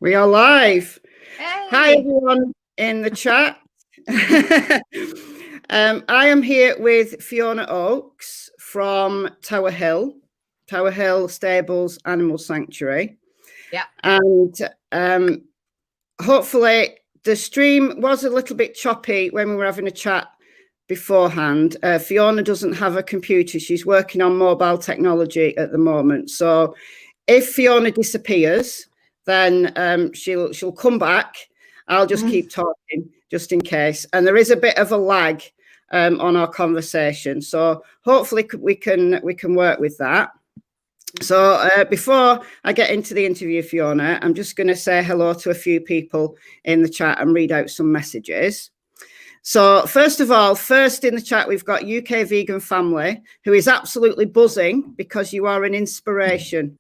We are live. Hi, Hey. everyone in the chat. I am here with Fiona Oakes from Tower Hill Stables Animal Sanctuary. Yeah. And hopefully the stream was a little bit choppy when we were having a chat beforehand. Fiona doesn't have a computer. She's working on mobile technology at the moment. So if Fiona disappears, then she'll come back. I'll just keep talking just in case. And there is a bit of a lag on our conversation, so hopefully we can work with that. So before I get into the interview, Fiona, I'm just going to say hello to a few people in the chat and read out some messages. So first of all, first in the chat, we've got UK Vegan Family, who is absolutely buzzing because you are an inspiration.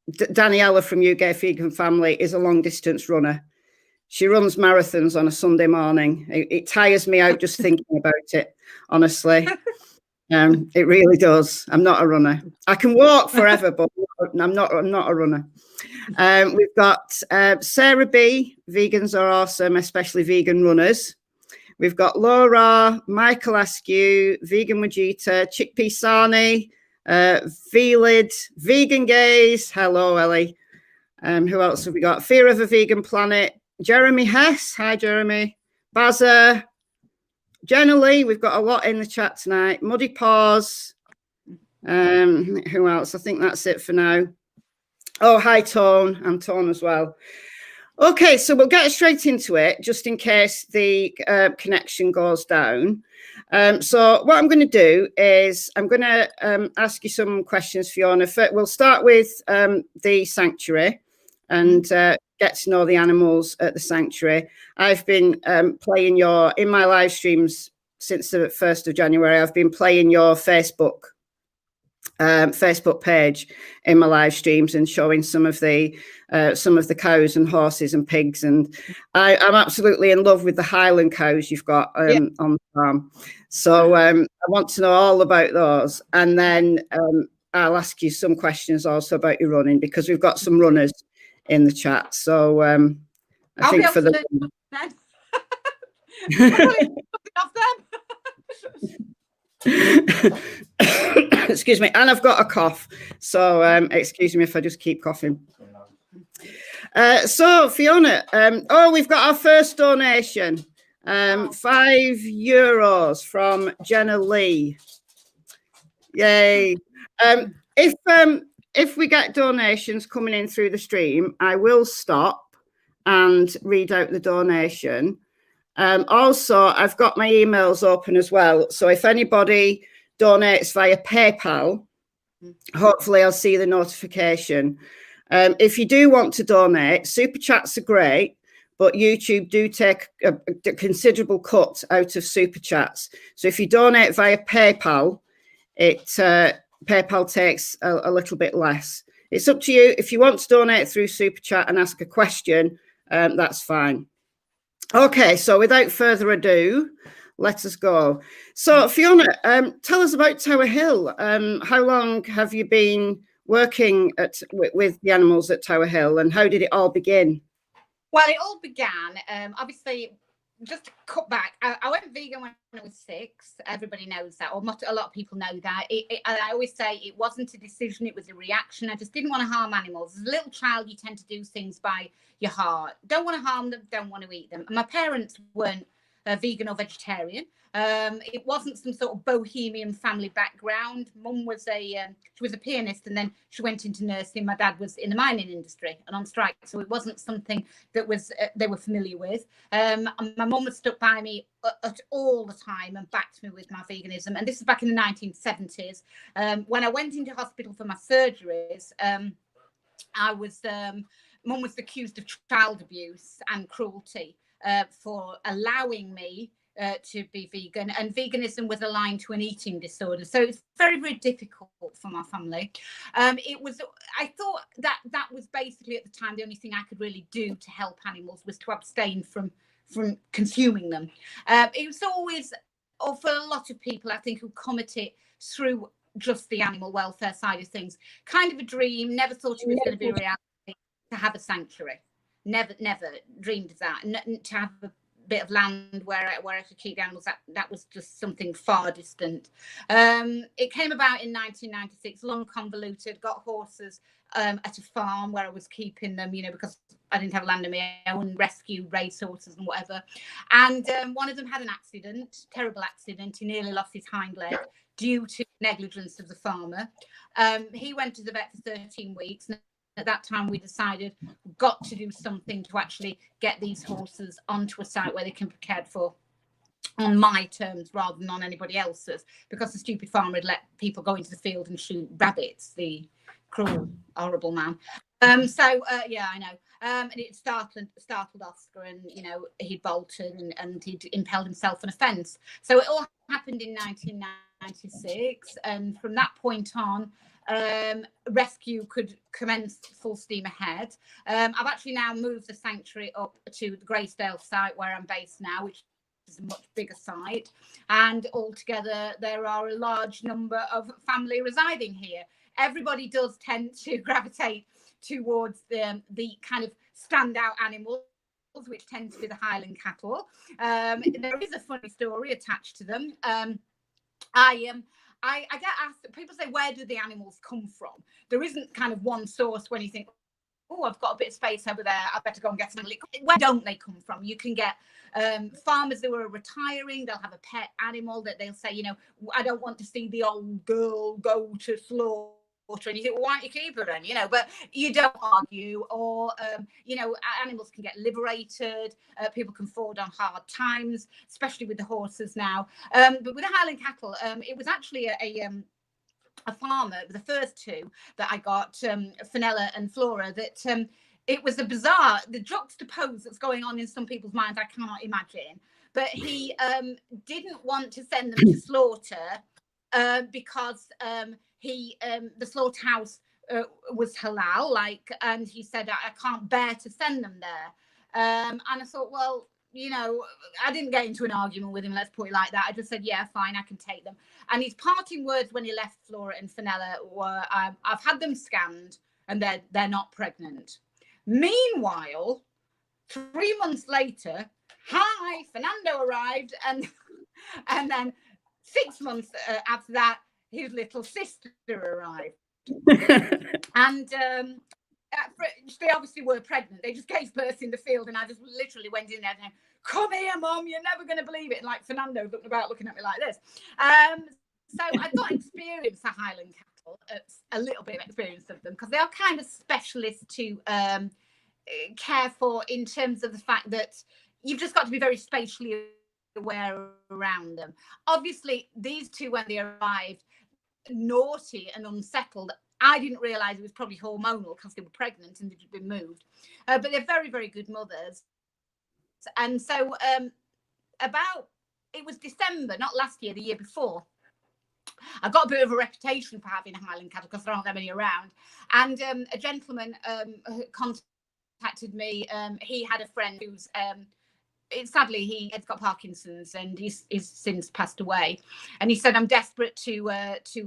Daniela from UK Vegan Family is a long distance runner. She runs marathons on a Sunday morning. It tires me out just thinking about it, honestly. It really does. I'm not a runner. I can walk forever, but I'm not a runner. We've got Sarah B. Vegans are awesome, especially vegan runners. We've got Laura, Michael Askew, Vegan Wajita, Chickpea Sani, Velid, Vegan Gaze. Hello, Ellie. Who else have we got? Fear of a Vegan Planet. Jeremy Hess. Hi, Jeremy. Bazza. Jenna Lee. We've got a lot in the chat tonight. Muddy Paws. Who else? I think that's it for now. Oh, hi, Tone. I'm Tone as well. Okay, so we'll get straight into it, just in case the connection goes down. So what I'm going to do is I'm going to ask you some questions, Fiona. We'll start with the sanctuary and get to know the animals at the sanctuary. I've been playing in my live streams since the 1st of January. I've been playing your Facebook page in my live streams and showing some of the cows and horses and pigs, and I'm absolutely in love with the Highland cows you've got on the farm. So I want to know all about those, and then I'll ask you some questions also about your running, because we've got some runners in the chat. So I think for the excuse me, and I've got a cough, so excuse me if I just keep coughing. So Fiona, we've got our first donation, €5 from Jenna Lee. Yay. If we get donations coming in through the stream, I will stop and read out the donation. Also, I've got my emails open as well, so if anybody donates via PayPal, hopefully I'll see the notification. If you do want to donate, super chats are great, but YouTube do take a considerable cut out of super chats. So if you donate via PayPal, PayPal takes a little bit less. It's up to you. If you want to donate through super chat and ask a question, that's fine. Okay, so without further ado, let us go. So Fiona, tell us about Tower Hill. How long have you been working with the animals at Tower Hill, and how did it all begin? Well, it all began, obviously, just to cut back, I went vegan when I was 6. Everybody knows that, or a lot of people know that. I always say it wasn't a decision, it was a reaction. I just didn't want to harm animals. As a little child, you tend to do things by your heart. Don't want to harm them, don't want to eat them. And my parents weren't vegan or vegetarian. It wasn't some sort of bohemian family background. Mum was she was a pianist, and then she went into nursing. My dad was in the mining industry and on strike, so it wasn't something that was they were familiar with. And my mum was stuck by me at all the time and backed me with my veganism. And this is back in the 1970s. When I went into hospital for my surgeries, Mum was accused of child abuse and cruelty for allowing me to be vegan, and veganism was aligned to an eating disorder, so it's very, very difficult for my family. I thought that was basically at the time the only thing I could really do to help animals was to abstain from consuming them. It was always, or for a lot of people, I think, who come at it through just the animal welfare side of things, kind of a dream. Never thought it was going to be a reality. to have a sanctuary. Never dreamed of that. To have a bit of land where I could keep the animals, that was just something far distant. It came about in 1996, long convoluted, got horses at a farm where I was keeping them, you know, because I didn't have land of my own, rescue race horses and whatever. And one of them had an accident, terrible accident. He nearly lost his hind leg due to negligence of the farmer. He went to the vet for 13 weeks. At that time, we decided we've got to do something to actually get these horses onto a site where they can be cared for on my terms rather than on anybody else's, because the stupid farmer had let people go into the field and shoot rabbits, the cruel, horrible man. Yeah, I know. And it startled Oscar, and, you know, he bolted and he'd impaled himself on a fence. So it all happened in 1996. And from that point on, rescue could commence full steam ahead. I've actually now moved the sanctuary up to the Greysdale site where I'm based now, which is a much bigger site. And altogether, there are a large number of family residing here. Everybody does tend to gravitate towards the kind of standout animals, which tend to be the Highland cattle. There is a funny story attached to them. I get asked, people say, where do the animals come from? There isn't kind of one source when you think, oh, I've got a bit of space over there, I better go and get some. Where don't they come from? You can get farmers who are retiring, they'll have a pet animal that they'll say, you know, I don't want to see the old girl go to slaughter. And you think, well, why don't you keep her then? You know, but you don't argue. Or, you know, animals can get liberated. People can fall on hard times, especially with the horses now. But with the Highland cattle, it was actually a farmer, the first two that I got, Fenella and Flora, that it was a bizarre, the juxtapose that's going on in some people's minds, I cannot imagine. But he didn't want to send them to slaughter because the slaughterhouse was halal, like, and he said, I can't bear to send them there. And I thought, well, you know, I didn't get into an argument with him, let's put it like that. I just said, yeah, fine, I can take them. And his parting words when he left Flora and Fenella were, I've had them scanned and they're not pregnant. Meanwhile, 3 months later, hi, Fernando arrived, and then 6 months after that, his little sister arrived. And they obviously were pregnant. They just gave birth in the field, and I just literally went in there and, come here, Mom, you're never going to believe it. And like Fernando looking at me like this. So I got experience of Highland cattle, a little bit of experience of them, because they are kind of specialists to care for, in terms of the fact that you've just got to be very spatially aware around them. Obviously, these two, when they arrived, naughty and unsettled. I didn't realize it was probably hormonal because they were pregnant and they'd been moved. But they're very, very good mothers. And so it was December, not last year, the year before, I got a bit of a reputation for having Highland cattle because there aren't that many around. And a gentleman contacted me. He had a friend who's sadly he has got Parkinson's and he's since passed away. And he said, I'm desperate to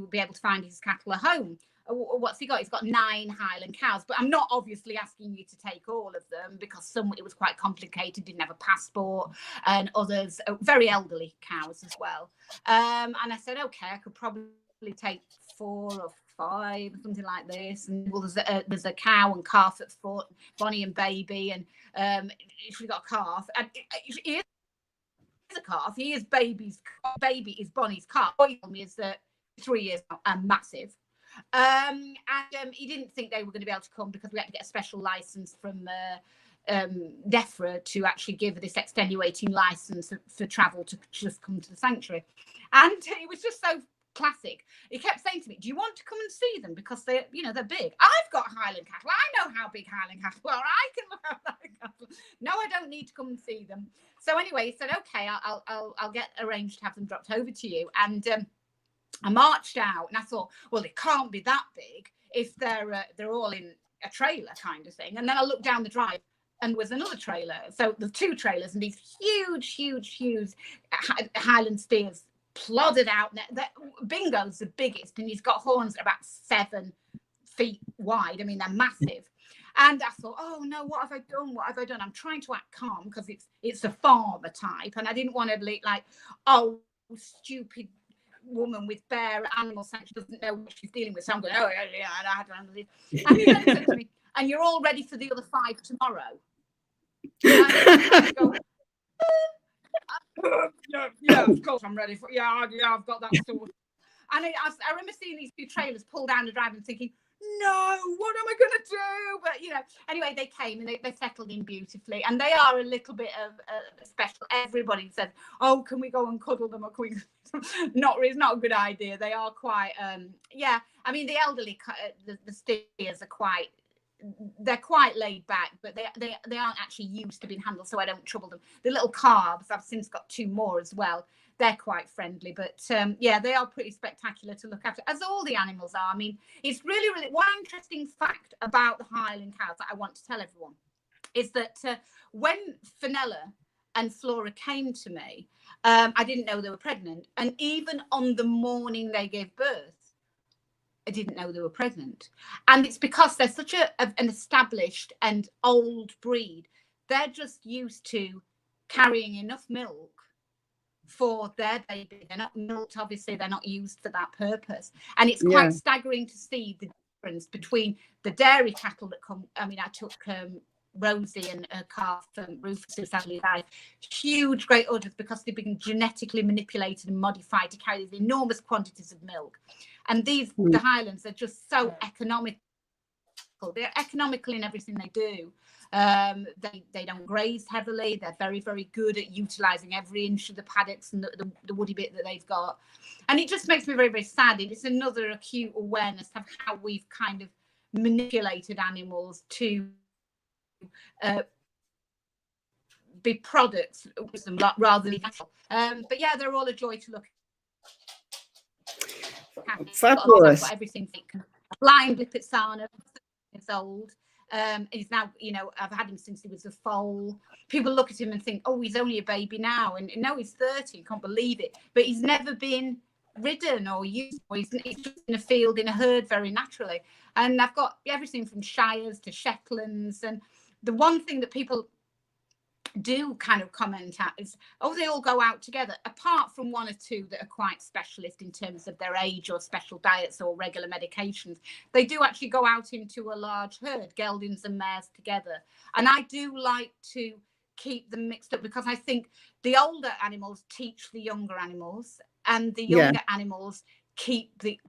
be able to find his cattle a home. What's he got? He's got 9 Highland cows, but I'm not obviously asking you to take all of them, because some, it was quite complicated, didn't have a passport, and others very elderly cows as well. And I said, okay, I could probably take 4 or 5, something like this. And well, there's a cow and calf at foot, Bonnie and Baby, and she's got a calf. And he is a calf. He is Baby's baby is Bonnie's calf. He told me is 3 years now and massive. And he didn't think they were going to be able to come because we had to get a special license from DEFRA to actually give this extenuating license for travel to just come to the sanctuary. And it was just so classic. He kept saying to me, do you want to come and see them? Because they're big. I've got Highland cattle. I know how big Highland cattle are. I can look at Highland cattle. No, I don't need to come and see them. So anyway, he said, okay, I'll get arranged to have them dropped over to you. And I marched out and I thought, well, they can't be that big if they're all in a trailer kind of thing. And then I looked down the drive and was another trailer. So the 2 trailers and these huge Highland steers plodded out. Bingo's the biggest, and he's got horns that are about 7 feet wide. I mean, they're massive. And I thought, oh no, what have I done? What have I done? I'm trying to act calm because it's a farmer type, and I didn't want to be like, oh, stupid woman with bare animal sanctuary doesn't know what she's dealing with. So I'm going, oh yeah, I had to handle this. And he then said to me, and you're all ready for the other 5 tomorrow. And I go, yeah, of course I'm ready for. Yeah, I've got that sort. And I remember seeing these 2 trailers pull down the drive and thinking, no, what am I going to do? But, you know, anyway, they came and they settled in beautifully. And they are a little bit of special. Everybody said, oh, can we go and cuddle them? Or can we... It's not a good idea. They are quite, yeah. I mean, the elderly, the steers are quite, they're quite laid back, but they aren't actually used to being handled, so I don't trouble them. The little calves, I've since got 2 more as well. They're quite friendly, but yeah, they are pretty spectacular to look after, as all the animals are. I mean, it's really, really one interesting fact about the Highland cows that I want to tell everyone is that when Fenella and Flora came to me, I didn't know they were pregnant, and even on the morning they gave birth, I didn't know they were pregnant. And it's because they're such an established and old breed. They're just used to carrying enough milk for their baby. They're not milked, obviously, they're not used for that purpose. And it's quite staggering to see the difference between the dairy cattle that come. I mean, I took Rosie and her calf, Rufus, who sadly died, huge great udders, because they've been genetically manipulated and modified to carry these enormous quantities of milk. And the Highlands are just so economical. They're economical in everything they do. They don't graze heavily. They're very, very good at utilising every inch of the paddocks and the woody bit that they've got. And it just makes me very, very sad. It's another acute awareness of how we've kind of manipulated animals to be products rather than natural. But yeah, they're all a joy to look at. Fabulous. Got everything. Blind Lipizzaner is old. He's now, you know, I've had him since he was a foal. People look at him and think, oh, he's only a baby now. And no, he's 30. Can't believe it. But he's never been ridden or used. He's just in a field, in a herd, very naturally. And I've got everything from Shires to Shetlands. And the one thing that people do kind of comment at is, oh, they all go out together, apart from 1 or 2 that are quite specialist in terms of their age or special diets or regular medications. They do actually go out into a large herd, geldings and mares together. And I do like to keep them mixed up, because I think the older animals teach the younger animals, and the younger animals keep the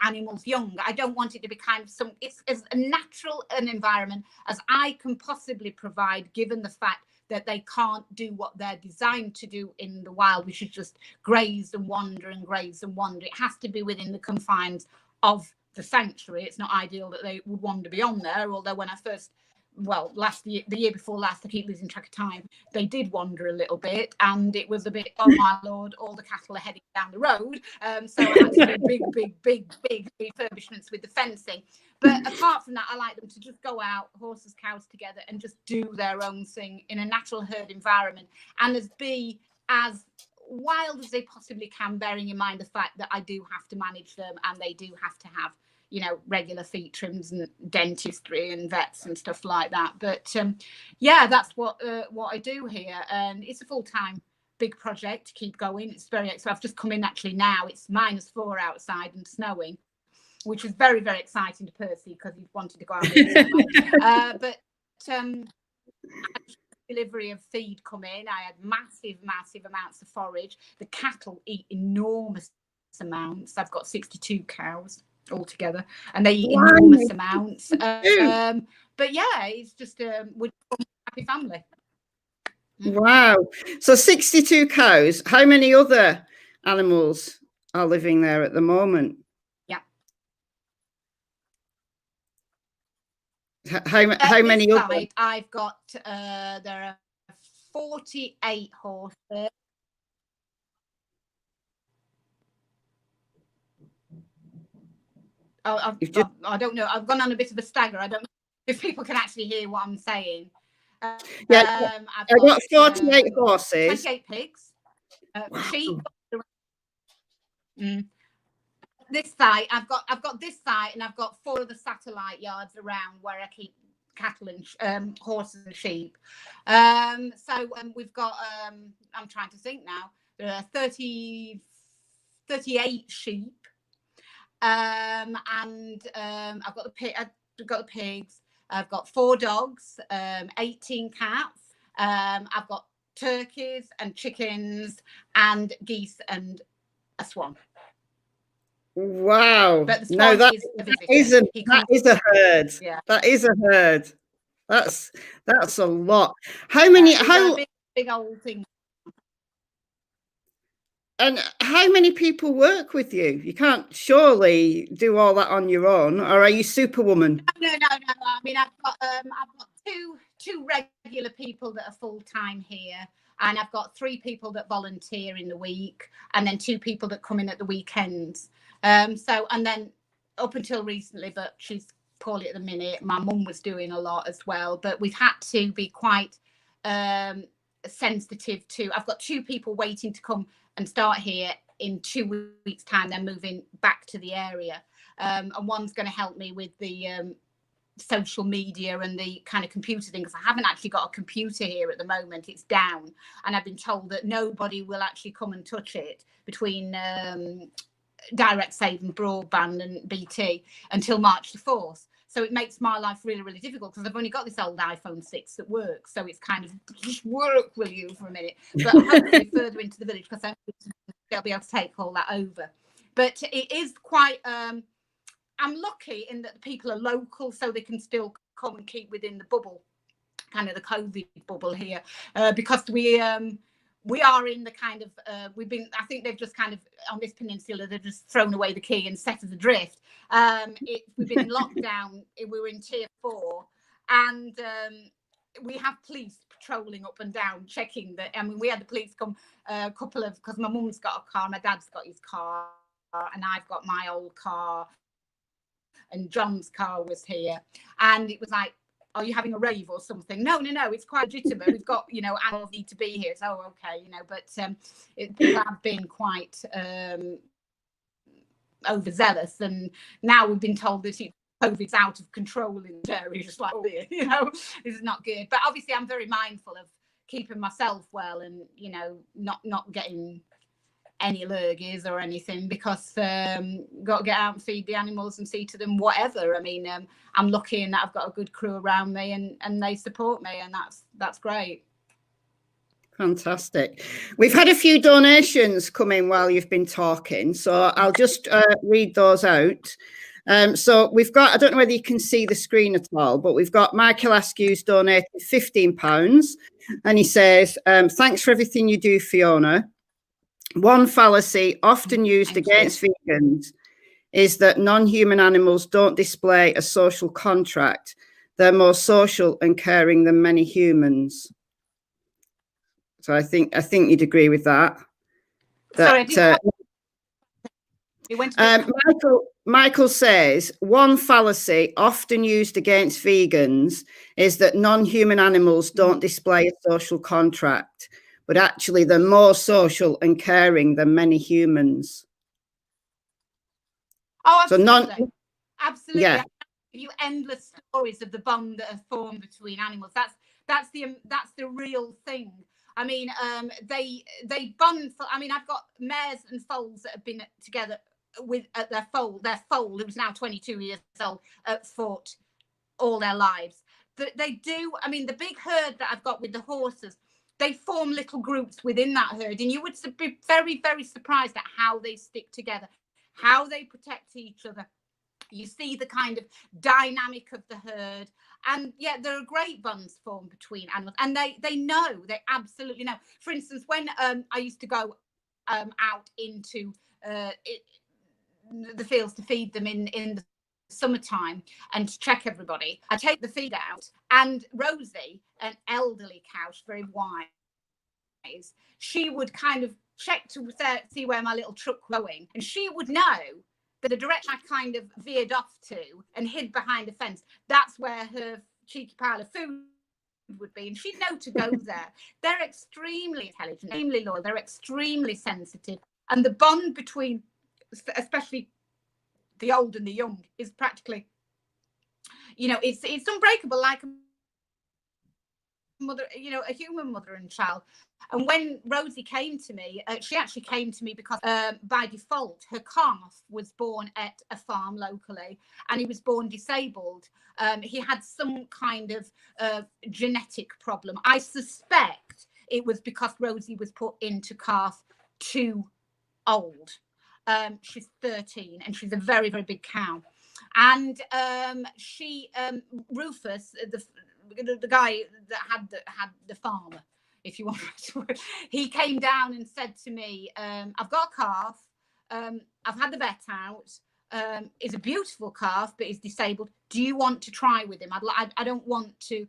animals young. I don't want it to be kind of it's as natural an environment as I can possibly provide, given the fact that they can't do what they're designed to do in the wild, which is just graze and wander and graze and wander. It has to be within the confines of the sanctuary. It's not ideal that they would wander beyond there, although when I first, the year before last, I keep losing track of time, they did wander a little bit, and it was a bit, oh my lord, all the cattle are heading down the road. So I had to do big refurbishments with the fencing. But apart from that, I like them to just go out, horses, cows together, and just do their own thing in a natural herd environment, and be as wild as they possibly can, bearing in mind the fact that I do have to manage them, and they do have to have, you know, regular feet trims and dentistry and vets and stuff like that. But yeah, that's what I do here, and it's a full-time big project to keep going. It's very exciting. I've just come in actually now. It's -4 outside and snowing, which was very, very exciting to Percy because he wanted to go out. But delivery of feed come in. I had massive amounts of forage. The cattle eat enormous amounts. I've got 62 cows altogether, and they eat enormous amounts. But yeah, it's just we're a happy family. Wow. So 62 cows. How many other animals are living there at the moment? Yeah. How many other? I've got there are 48 horses. Oh, I don't know. I've gone on a bit of a stagger. I don't know if people can actually hear what I'm saying. I've got 48 horses. 28 pigs. Sheep. This site, I've got this site, and I've got 4 other satellite yards around where I keep cattle and horses and sheep. We've got, I'm trying to think now, there are 38 sheep. I've got the pigs. I've got 4 dogs, 18 cats. I've got turkeys and chickens and geese and a swan. Wow. But the swan No, that is a herd. Yeah. That is a herd. That's a lot. How many? Big old thing. And how many people work with you? You can't surely do all that on your own, or are you Superwoman? No. I mean, I've got two regular people that are full time here, and I've got 3 people that volunteer in the week, and then 2 people that come in at the weekends. And then up until recently, but she's poorly at the minute. My mum was doing a lot as well, but we've had to be quite sensitive to. I've got 2 people waiting to come and start here in 2 weeks' time. They're moving back to the area, and one's going to help me with the social media and the kind of computer thing, because I haven't actually got a computer here at the moment. It's down, and I've been told that nobody will actually come and touch it between Direct Save and broadband and BT until March the 4th. So it makes my life really, really difficult, because I've only got this old iPhone 6 that works. So it's kind of, just work, will you, for a minute? But hopefully further into the village, because they'll be able to take all that over. But it is quite, I'm lucky in that the people are local, so they can still come and keep within the bubble, kind of the COVID bubble here, because we are in the kind of, I think they've just kind of, on this peninsula, they've just thrown away the key and set us adrift. We've been in lockdown, we were in tier 4, and we have police patrolling up and down, checking that. I mean, we had the police come because my mum's got a car, my dad's got his car, and I've got my old car, and John's car was here, and it was like, are you having a rave or something? No, it's quite legitimate. We've got, animals need to be here. So, okay, but people have been quite overzealous. And now we've been told that COVID's out of control in the area. Just like, this is not good. But obviously, I'm very mindful of keeping myself well and, not getting any allergies or anything, because got to get out and feed the animals and see to them, whatever. I mean, I'm lucky in that I've got a good crew around me, and they support me, and that's great. Fantastic. We've had a few donations come in while you've been talking, so I'll just read those out. So we've got, I don't know whether you can see the screen at all, but we've got Michael Askew's donated £15, and he says, thanks for everything you do, Fiona. One fallacy often used against vegans is that non-human animals don't display a social contract. They're more social and caring than many humans. So I think you'd agree with that. Michael says, one fallacy often used against vegans is that non-human animals don't display a social contract, but actually they're more social and caring than many humans. Oh, absolutely. So absolutely. Yeah. I give you endless stories of the bond that are formed between animals. That's the real thing. I mean, they bond for, I mean, I've got mares and foals that have been together at their foal, who's now 22 years old, fought all their lives. They do, I mean, the big herd that I've got with the horses, they form little groups within that herd, and you would be very, very surprised at how they stick together, how they protect each other. You see the kind of dynamic of the herd, and yeah, there are great bonds formed between animals, and they absolutely know. For instance, when I used to go out into the fields to feed them in the summertime and to check everybody, I take the feed out, and Rosie, an elderly cow, she's very wise, she would kind of check to see where my little truck was going, and she would know that the direction I kind of veered off to and hid behind a fence, that's where her cheeky pile of food would be, and she'd know to go there. They're extremely intelligent, extremely loyal, they're extremely sensitive, and the bond between, especially the old and the young, is practically, you know, it's unbreakable, like a mother, you know, a human mother and child. And when Rosie came to me, she actually came to me because by default, her calf was born at a farm locally, and he was born disabled. He had some kind of genetic problem. I suspect it was because Rosie was put into calf too old. She's 13 and she's a very, very big cow. And Rufus, the guy that had the farm, if you want to, he came down and said to me, I've got a calf. I've had the vet out. He's a beautiful calf, but he's disabled. Do you want to try with him? I don't want to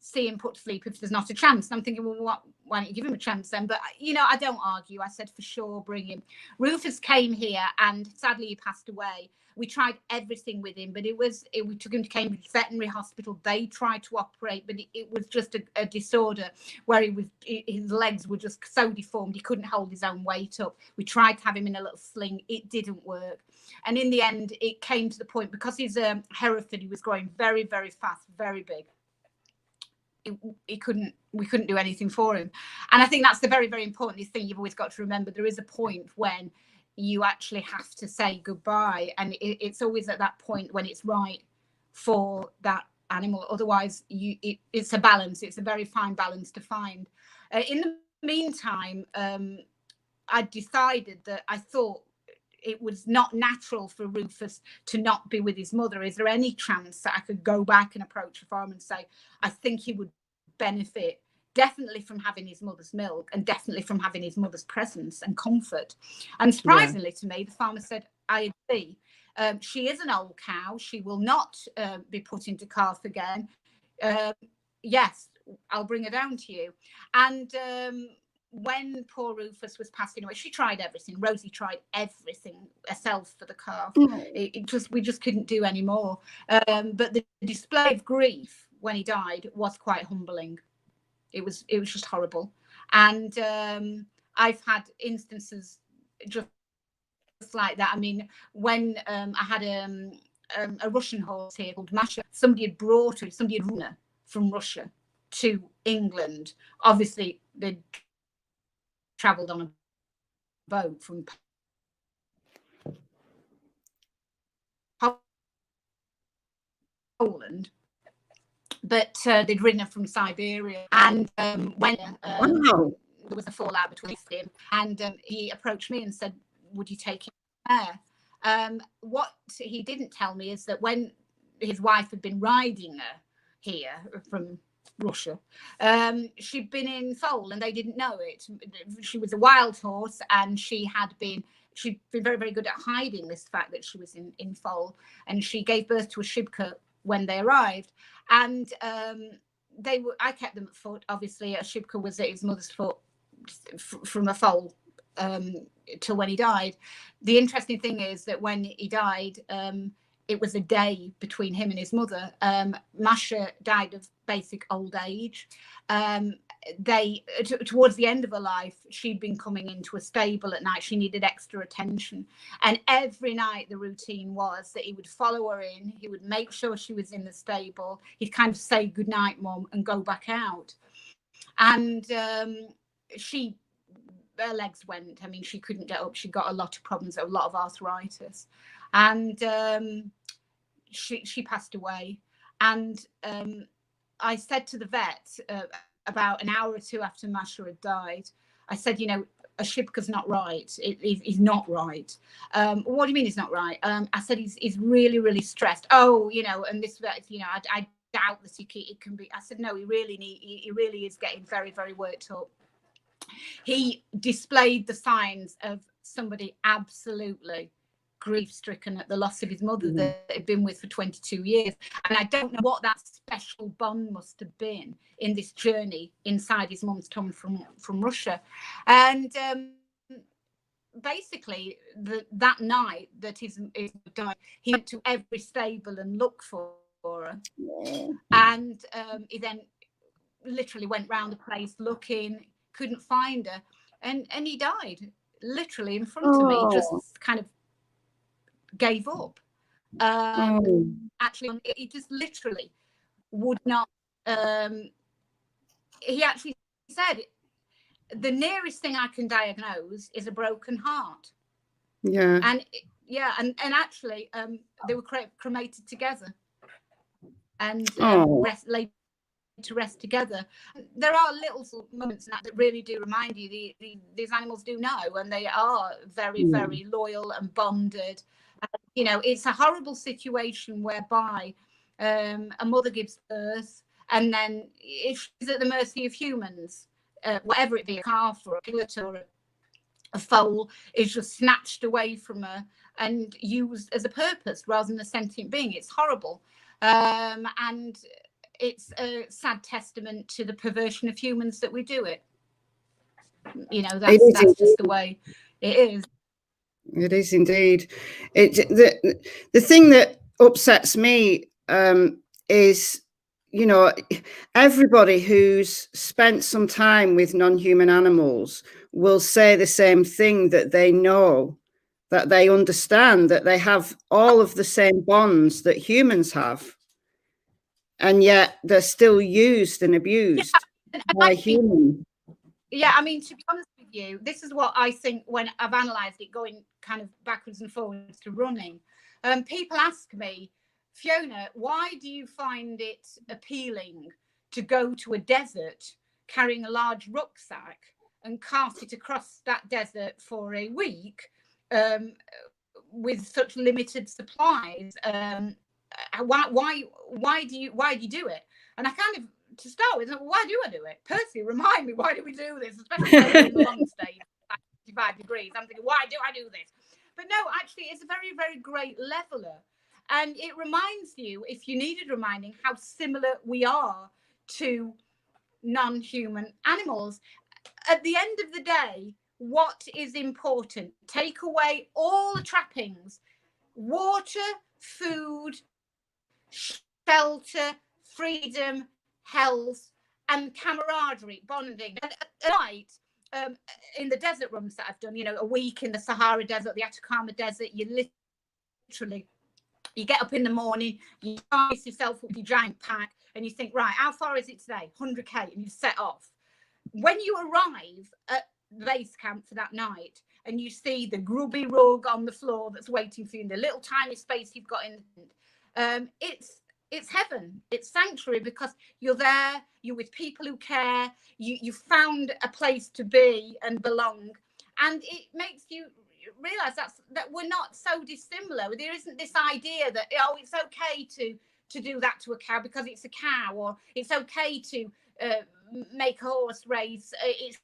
see him put to sleep if there's not a chance. And I'm thinking, well, why don't you give him a chance then? But, you know, I don't argue. I said, for sure, bring him. Rufus came here and sadly he passed away. We tried everything with him, but we took him to Cambridge Veterinary Hospital. They tried to operate, but it was just a disorder where his legs were just so deformed. He couldn't hold his own weight up. We tried to have him in a little sling. It didn't work. And in the end, it came to the point, because he's a Hereford, he was growing very, very fast, very big. We couldn't do anything for him. And I think that's the very, very important thing you've always got to remember. There is a point when you actually have to say goodbye, and it's always at that point when it's right for that animal. Otherwise, it's a balance. It's a very fine balance to find. In the meantime, I decided that I thought it was not natural for Rufus to not be with his mother. Is there any chance that I could go back and approach a farm and say, I think he would benefit definitely from having his mother's milk, and definitely from having his mother's presence and comfort? And surprisingly to me, the farmer said, I agree. She is an old cow. She will not be put into calf again. Yes, I'll bring her down to you. And when poor Rufus was passing away, she tried everything. Rosie tried everything herself for the calf. We just couldn't do any more. But the display of grief when he died was quite humbling. It was just horrible. And I've had instances just like that. I mean, when I had a Russian horse here called Masha, somebody had run her from Russia to England. Obviously, they'd travelled on a boat from Poland, but they'd ridden her from Siberia. And when there was a fallout between them, and he approached me and said, would you take him there? What he didn't tell me is that when his wife had been riding her here from Russia, she'd been in foal and they didn't know it. She was a wild horse, and she'd been very, very good at hiding this fact that she was in foal. And she gave birth to a shibka when they arrived, and I kept them at foot. Obviously, a shibka was at his mother's foot from a foal till when he died. The interesting thing is that when he died, it was a day between him and his mother. Masha died of basic old age. Towards the end of her life, she'd been coming into a stable at night. She needed extra attention. And every night the routine was that he would follow her in. He would make sure she was in the stable. He'd kind of say, good night, Mum, and go back out. And her legs went. I mean, she couldn't get up. She got a lot of problems, a lot of arthritis. And she passed away. And I said to the vet about an hour or two after Masha had died, I said, you know, a shibka's not right. He's not right. What do you mean he's not right? I said, he's really, really stressed. Oh, you know, and this vet, you know, I doubt that it can be. I said, no, he really is getting very, very worked up. He displayed the signs of somebody absolutely grief-stricken at the loss of his mother that he'd been with for 22 years. And I don't know what that special bond must have been in this journey inside his mum's tongue from Russia. And basically, that night that his died, he went to every stable and looked for her. And he then literally went round the place looking, couldn't find her. And he died literally in front of me, just kind of gave up. Actually, he just literally would not. He actually said, the nearest thing I can diagnose is a broken heart. Yeah. And actually, they were cremated together, and laid to rest together. There are little moments in that really do remind you these animals do know, and they are very, very loyal and bonded. You know, it's a horrible situation whereby a mother gives birth, and then if she's at the mercy of humans, whatever it be, a calf or a piglet or a foal, is just snatched away from her and used as a purpose rather than a sentient being. It's horrible. And it's a sad testament to the perversion of humans that we do it. You know, that's just the way it is. It is indeed. The thing that upsets me is, you know, everybody who's spent some time with non-human animals will say the same thing, that they know, that they understand, that they have all of the same bonds that humans have, and yet they're still used and abused by humans. Yeah, I mean, to be honest with you, this is what I think when I've analysed it, going kind of backwards and forwards to running. People ask me, Fiona, why do you find it appealing to go to a desert carrying a large rucksack and cart it across that desert for a week with such limited supplies? Why do you do it? And I kind of, to start with, why do I do it? Personally, remind me, why do we do this? Especially when we're in the long stay, 55 degrees. I'm thinking, why do I do this? But no, actually, it's a very, very great leveler. And it reminds you, if you needed reminding, how similar we are to non-human animals. At the end of the day, what is important? Take away all the trappings: water, food, shelter, freedom, health, and camaraderie, bonding. And at night, in the desert rooms that I've done, you know, a week in the Sahara Desert, the Atacama Desert, you get up in the morning, you ice yourself up your giant pack, and you think, right, how far is it today? 100k, and you set off. When you arrive at base camp for that night, and you see the grubby rug on the floor that's waiting for you in the little tiny space you've got in the tent, it's heaven, it's sanctuary, because you're there, you're with people who care, you found a place to be and belong, and it makes you realize that we're not so dissimilar. There isn't this idea that, oh, it's okay to do that to a cow because it's a cow, or it's okay to make a horse race, it's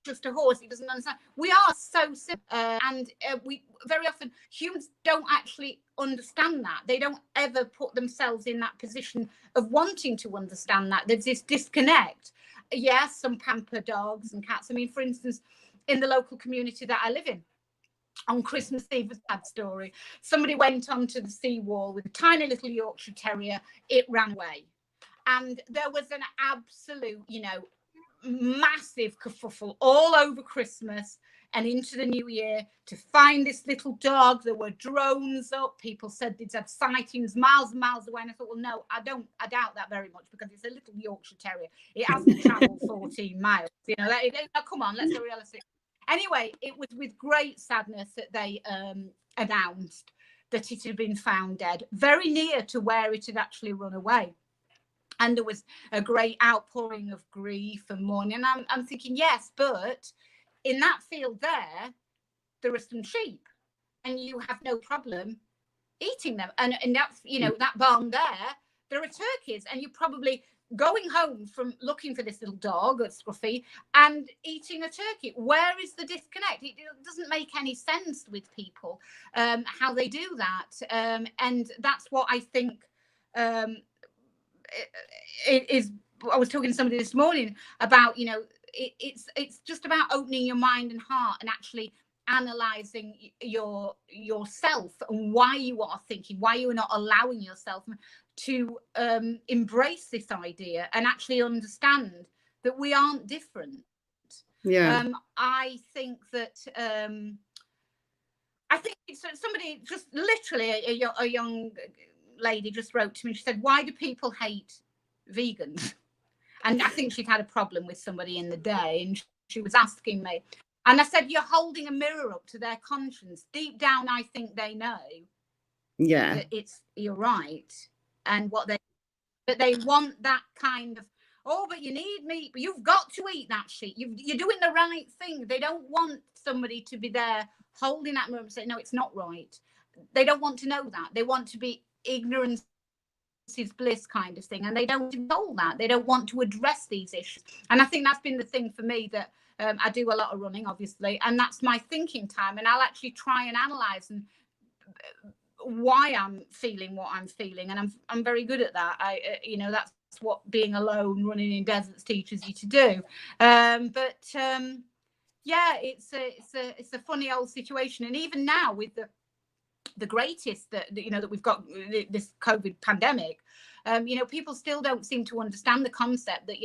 just a horse, he doesn't understand. We are so simple, and we very often, humans don't actually understand that. They don't ever put themselves in that position of wanting to understand that. There's this disconnect. Yes, some pamper dogs and cats. I mean, for instance, in the local community that I live in, on Christmas Eve, a sad story, somebody went onto the seawall with a tiny little Yorkshire Terrier. It ran away, and there was an absolute, you know, massive kerfuffle all over Christmas and into the new year to find this little dog. There were drones up. People said they'd had sightings miles and miles away. And I thought, well, no, I doubt that very much, because it's a little Yorkshire Terrier. It hasn't travelled 14 miles. You know, come on, let's be realistic. Anyway, it was with great sadness that they announced that it had been found dead, very near to where it had actually run away. And there was a great outpouring of grief and mourning. And I'm thinking, yes, but in that field there are some sheep, and you have no problem eating them. And that's, you know, that barn there are turkeys, and you're probably going home from looking for this little dog or Scruffy and eating a turkey. Where is the disconnect? It doesn't make any sense with people, how they do that. And that's what I think it is. I was talking to somebody this morning about, you know, it's just about opening your mind and heart and actually analyzing yourself and why you are thinking, why you are not allowing yourself to embrace this idea and actually understand that we aren't different. Yeah. I think that I think it's somebody, just literally a young lady just wrote to me. She said, why do people hate vegans? And I think she'd had a problem with somebody in the day, and she was asking me. And I said, you're holding a mirror up to their conscience. Deep down, I think they know that you're right. And but they want that kind of, oh, but you need meat, but you've got to eat that shit. You're doing the right thing. They don't want somebody to be there holding that mirror and saying, no, it's not right. They don't want to know that. They want to be ignorance is bliss kind of thing, and they don't know that. They don't want to address these issues. And I think that's been the thing for me, that I do a lot of running, obviously, and that's my thinking time, and I'll actually try and analyze and why I'm feeling what I'm feeling, and I'm very good at that. That's what being alone running in deserts teaches you to do. Yeah, it's a funny old situation. And even now with the greatest that we've got this COVID pandemic, people still don't seem to understand the concept that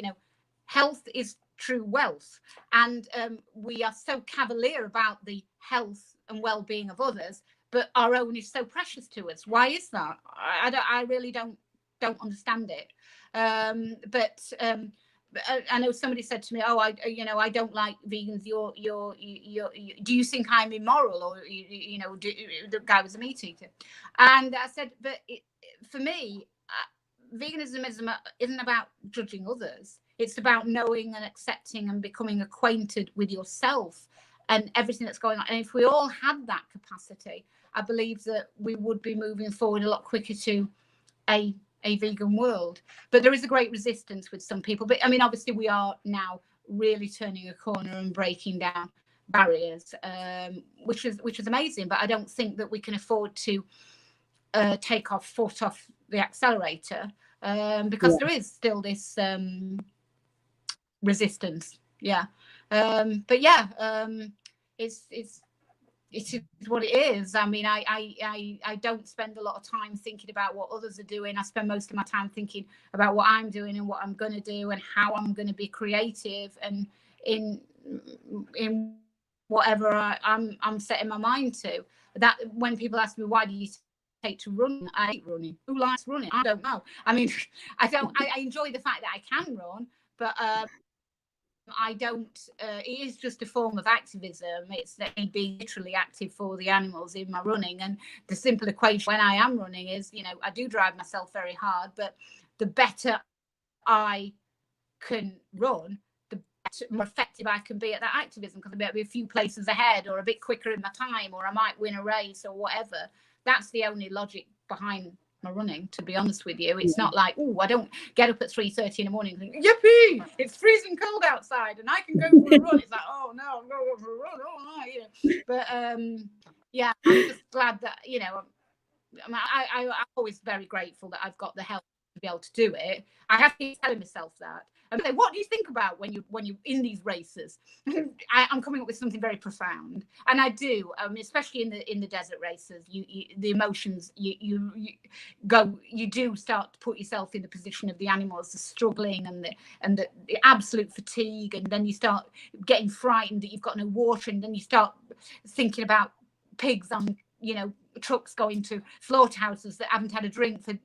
health is true wealth, and we are so cavalier about the health and well-being of others, but our own is so precious to us. Why is that? I really don't understand it. But I know somebody said to me, "Oh, I don't like vegans. Do you think I'm immoral?" Or the guy was a meat eater, and I said, "But for me, veganism isn't about judging others. It's about knowing and accepting and becoming acquainted with yourself and everything that's going on. And if we all had that capacity, I believe that we would be moving forward a lot quicker to a vegan world. But there is a great resistance with some people. But I mean, obviously, we are now really turning a corner and breaking down barriers, which is amazing. But I don't think that we can afford to take our foot off the accelerator, because there is still this resistance. But it is what it is. I mean, I don't spend a lot of time thinking about what others are doing. I spend most of my time thinking about what I'm doing and what I'm going to do and how I'm going to be creative and in whatever I'm setting my mind to. That when people ask me, why do you take to run? I hate running. Who likes running? I don't know. I mean, I enjoy the fact that I can run, but I don't. It is just a form of activism. It's me being literally active for the animals in my running. And the simple equation when I am running is, I do drive myself very hard, but the better I can run, the more effective I can be at that activism, because I might be a few places ahead or a bit quicker in my time, or I might win a race or whatever. That's the only logic behind my running, to be honest with you. It's not like, I don't get up at 3:30 in the morning and think, yippee, it's freezing cold outside and I can go for a run. It's like, oh no, I'm going for a run. But I'm just glad that I'm always very grateful that I've got the help to be able to do it. I have to keep telling myself that. And say, what do you think about when you're in these races? I'm coming up with something very profound, and I do. Especially in the desert races, the emotions you do start to put yourself in the position of the animals, the struggling and the absolute fatigue, and then you start getting frightened that you've got no water, and then you start thinking about pigs on trucks going to slaughterhouses that haven't had a drink for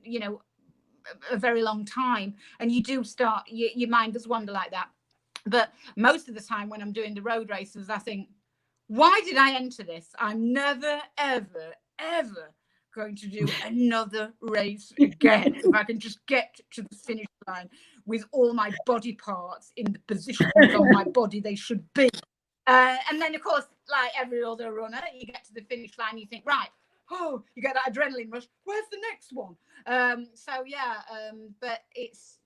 a very long time, and you do start your mind does wander like that. But most of the time when I'm doing the road races, I think, why did I enter this? I'm never ever going to do another race again. If I can just get to the finish line with all my body parts in the positions on my body they should be. And then of course, like every other runner, you get to the finish line, you think, right, you get that adrenaline rush. Where's the next one? But it's,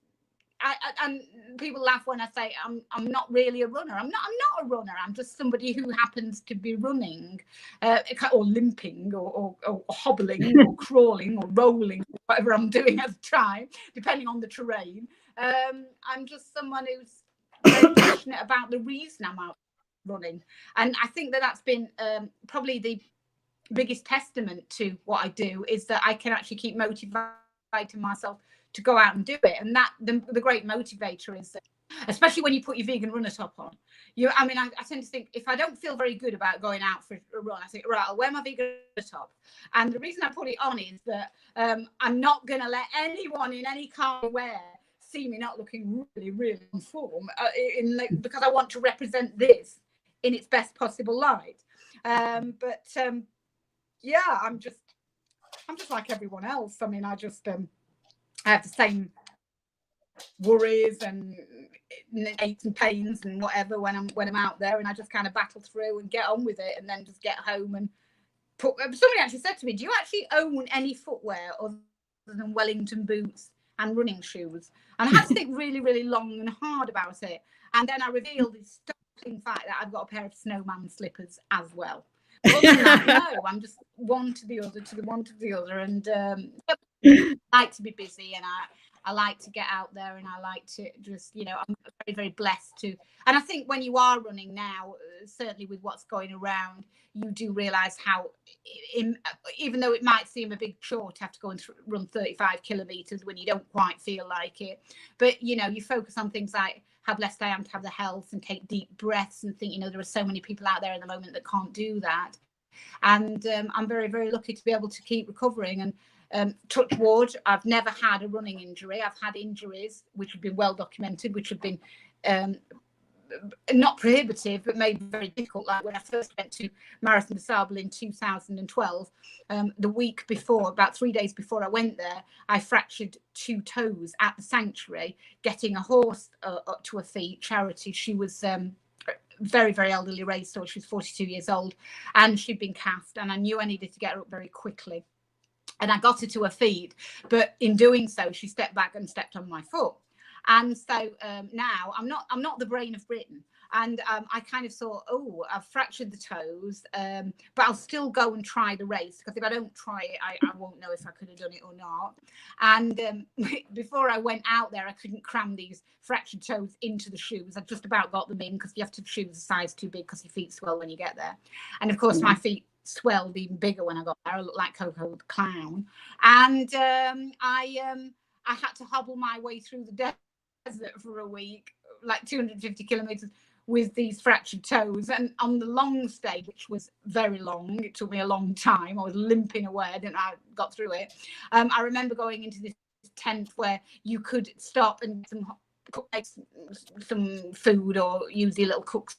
and people laugh when I say I'm not really a runner. I'm not a runner. I'm just somebody who happens to be running, or limping, or hobbling, or crawling, or rolling, whatever I'm doing at the time, depending on the terrain. I'm just someone who's very passionate about the reason I'm out running, and I think that's been probably the biggest testament to what I do, is that I can actually keep motivating myself to go out and do it. And that the great motivator is that especially when you put your vegan runner top on. I mean, I tend to think, if I don't feel very good about going out for a run, I think, right, I'll wear my vegan top. And the reason I put it on is that I'm not going to let anyone in any car wear see me not looking really, really in form, because I want to represent this in its best possible light. Yeah, I'm just like everyone else. I mean, I have the same worries and aches and pains and whatever when I'm out there, and I just kind of battle through and get on with it, and then just get home and put. Somebody actually said to me, "Do you actually own any footwear other than Wellington boots and running shoes?" And I had to think really, really long and hard about it, and then I revealed this startling fact that I've got a pair of snowman slippers as well. But other than that, no, I'm just one to the other, and I like to be busy, and I like to get out there, and I like to just, I'm very, very blessed to. And I think when you are running now, certainly with what's going around, you do realize how, even though it might seem a big chore to have to go and run 35 kilometers when you don't quite feel like it, but you focus on things like how blessed I am to have the health and take deep breaths and think, there are so many people out there at the moment that can't do that. And I'm very, very lucky to be able to keep recovering. And touch wood, I've never had a running injury. I've had injuries which have been well documented, which have been not prohibitive, but made very difficult. Like when I first went to Marathon des Sables in 2012, the week before, about 3 days before I went there, I fractured 2 toes at the sanctuary, getting a horse up to her feet, Charity. She was very, very elderly racehorse. She was 42 years old, and she'd been cast, and I knew I needed to get her up very quickly. And I got her to her feet, but in doing so, she stepped back and stepped on my foot. And so now I'm not the brain of Britain. And I kind of thought, oh, I've fractured the toes, but I'll still go and try the race, because if I don't try it, I won't know if I could have done it or not. And before I went out there, I couldn't cram these fractured toes into the shoes. I just about got them in, because you have to choose a size too big, because your feet swell when you get there. And of course, my feet swelled even bigger when I got there. I looked like Coco the Clown. And I had to hobble my way through the desert for a week, like 250 kilometers, with these fractured toes. And on the long stage, which was very long, it took me a long time. I was limping away, and I got through it. I remember going into this tent where you could stop and make some food, or use your little cook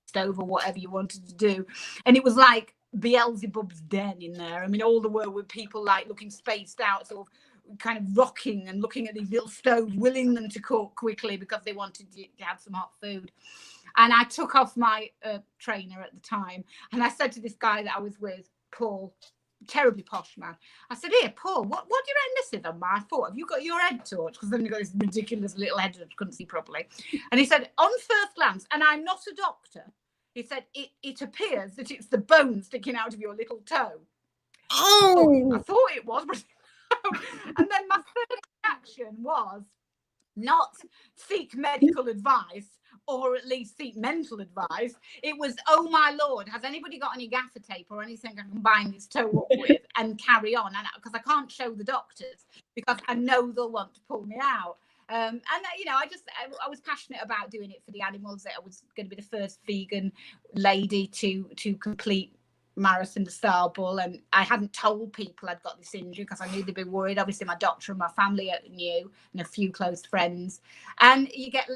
stove, or whatever you wanted to do. And it was like Beelzebub's den in there. I mean, all the world were people like looking spaced out, sort of kind of rocking and looking at these little stoves, willing them to cook quickly because they wanted to have some hot food. And I took off my trainer at the time, and I said to this guy that I was with, Paul, terribly posh man, I said, "Here, Paul, what do you reckon this is on my foot? Have you got your head torch?" Because then you got this ridiculous little head that I couldn't see properly. And he said, "On first glance, and I'm not a doctor," he said, it appears that it's the bone sticking out of your little toe." Oh, I thought it was. And then my first reaction was not seek medical advice, or at least seek mental advice. It was, "Oh my Lord, has anybody got any gaffer tape or anything I can bind this toe up with and carry on?" And because I can't show the doctors, because I know they'll want to pull me out. And I was passionate about doing it for the animals. That I was going to be the first vegan lady to complete Marathon des Sables, and I hadn't told people I'd got this injury because I knew they'd be worried. Obviously, my doctor and my family knew, and a few close friends. And you get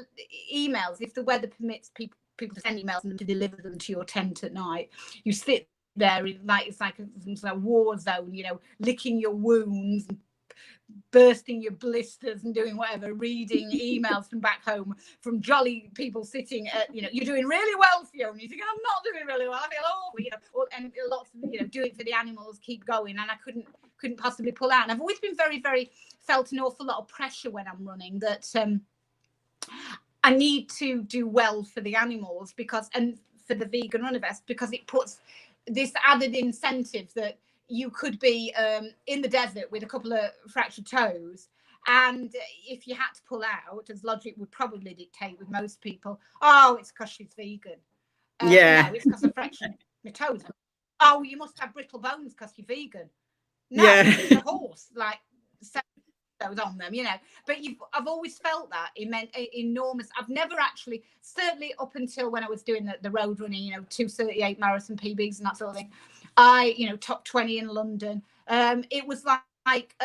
emails, if the weather permits, people to send emails and to deliver them to your tent at night. You sit there, it's like a war zone, licking your wounds, bursting your blisters and doing whatever, reading emails from back home from jolly people sitting at, "You're doing really well, Fiona." You think, "I'm not doing really well, I feel awful," and lots of, "Do it for the animals, keep going." And I couldn't possibly pull out. And I've always been very, very, felt an awful lot of pressure when I'm running, that I need to do well for the animals, and for the vegan runner vest, because it puts this added incentive that you could be in the desert with a couple of fractured toes, and if you had to pull out, as logic would probably dictate with most people, "Oh, it's because she's vegan." yeah. No, it's because I fractured my toes. "Oh, you must have brittle bones because you're vegan." No, Yeah. it's a horse. Like, so those on them, you know. But I've always felt that enormous. I've never actually, certainly up until when I was doing the road running, you know, 2:38 marathon PBs and that sort of thing. You know, top 20 in London. It was like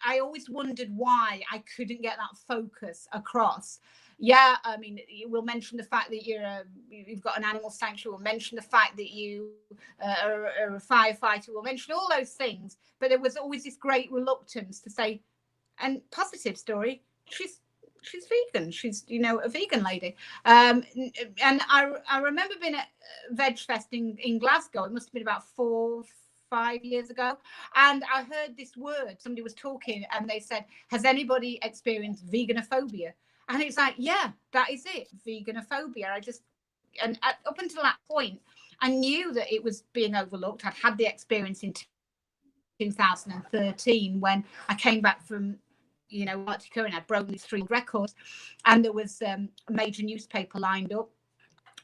I always wondered why I couldn't get that focus across. Yeah, I mean, we'll mention the fact that you've got an animal sanctuary. We'll mention the fact that you are a firefighter. We'll mention all those things. But there was always this great reluctance to say, and positive story, she's vegan. She's, you know, a vegan lady. And I remember being at Veg Fest in Glasgow. It must have been about 4-5 years ago, and I heard this word. Somebody was talking and they said, has anybody experienced veganophobia? And it's like, yeah, that is it, veganophobia. Up until that point, I knew that it was being overlooked. I'd had the experience in 2013 when I came back from, you know, Antarctica, and I'd broken these 3 records, and there was a major newspaper lined up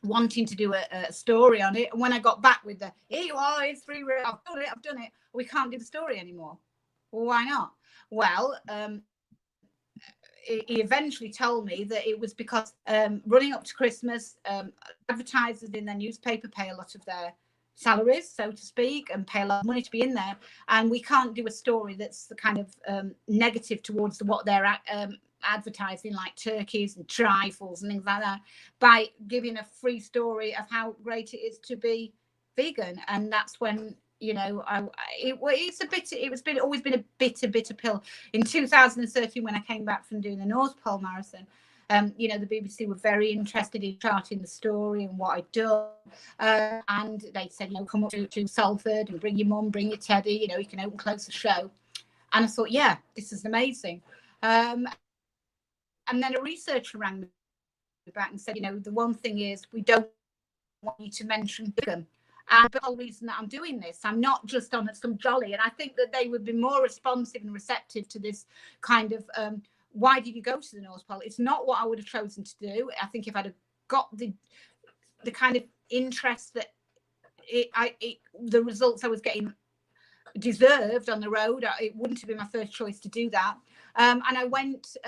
wanting to do a story on it. And when I got back with here you are, it's 3, I've done it, we can't do the story anymore. Well, why not? Well, he eventually told me that it was because running up to Christmas, advertisers in their newspaper pay a lot of their salaries, so to speak, and pay a lot of money to be in there, and we can't do a story that's the kind of negative towards what they're advertising, like turkeys and trifles and things like that, by giving a free story of how great it is to be vegan. And that's when, you know, always been a bitter pill. In 2013, when I came back from doing the North Pole Marathon, you know, the BBC were very interested in charting the story and what I'd done, and they said, you know, come up to Salford and bring your mum, bring your teddy, you know, you can open close the show. And I thought, yeah, this is amazing. And then a researcher rang me back and said, you know, the one thing is we don't want you to mention vegan. And the whole reason that I'm doing this, I'm not just on some jolly. And I think that they would be more responsive and receptive to this kind of, why did you go to the North Pole? It's not what I would have chosen to do. I think if I'd have got the kind of interest that the results I was getting deserved on the road, it wouldn't have been my first choice to do that. And I went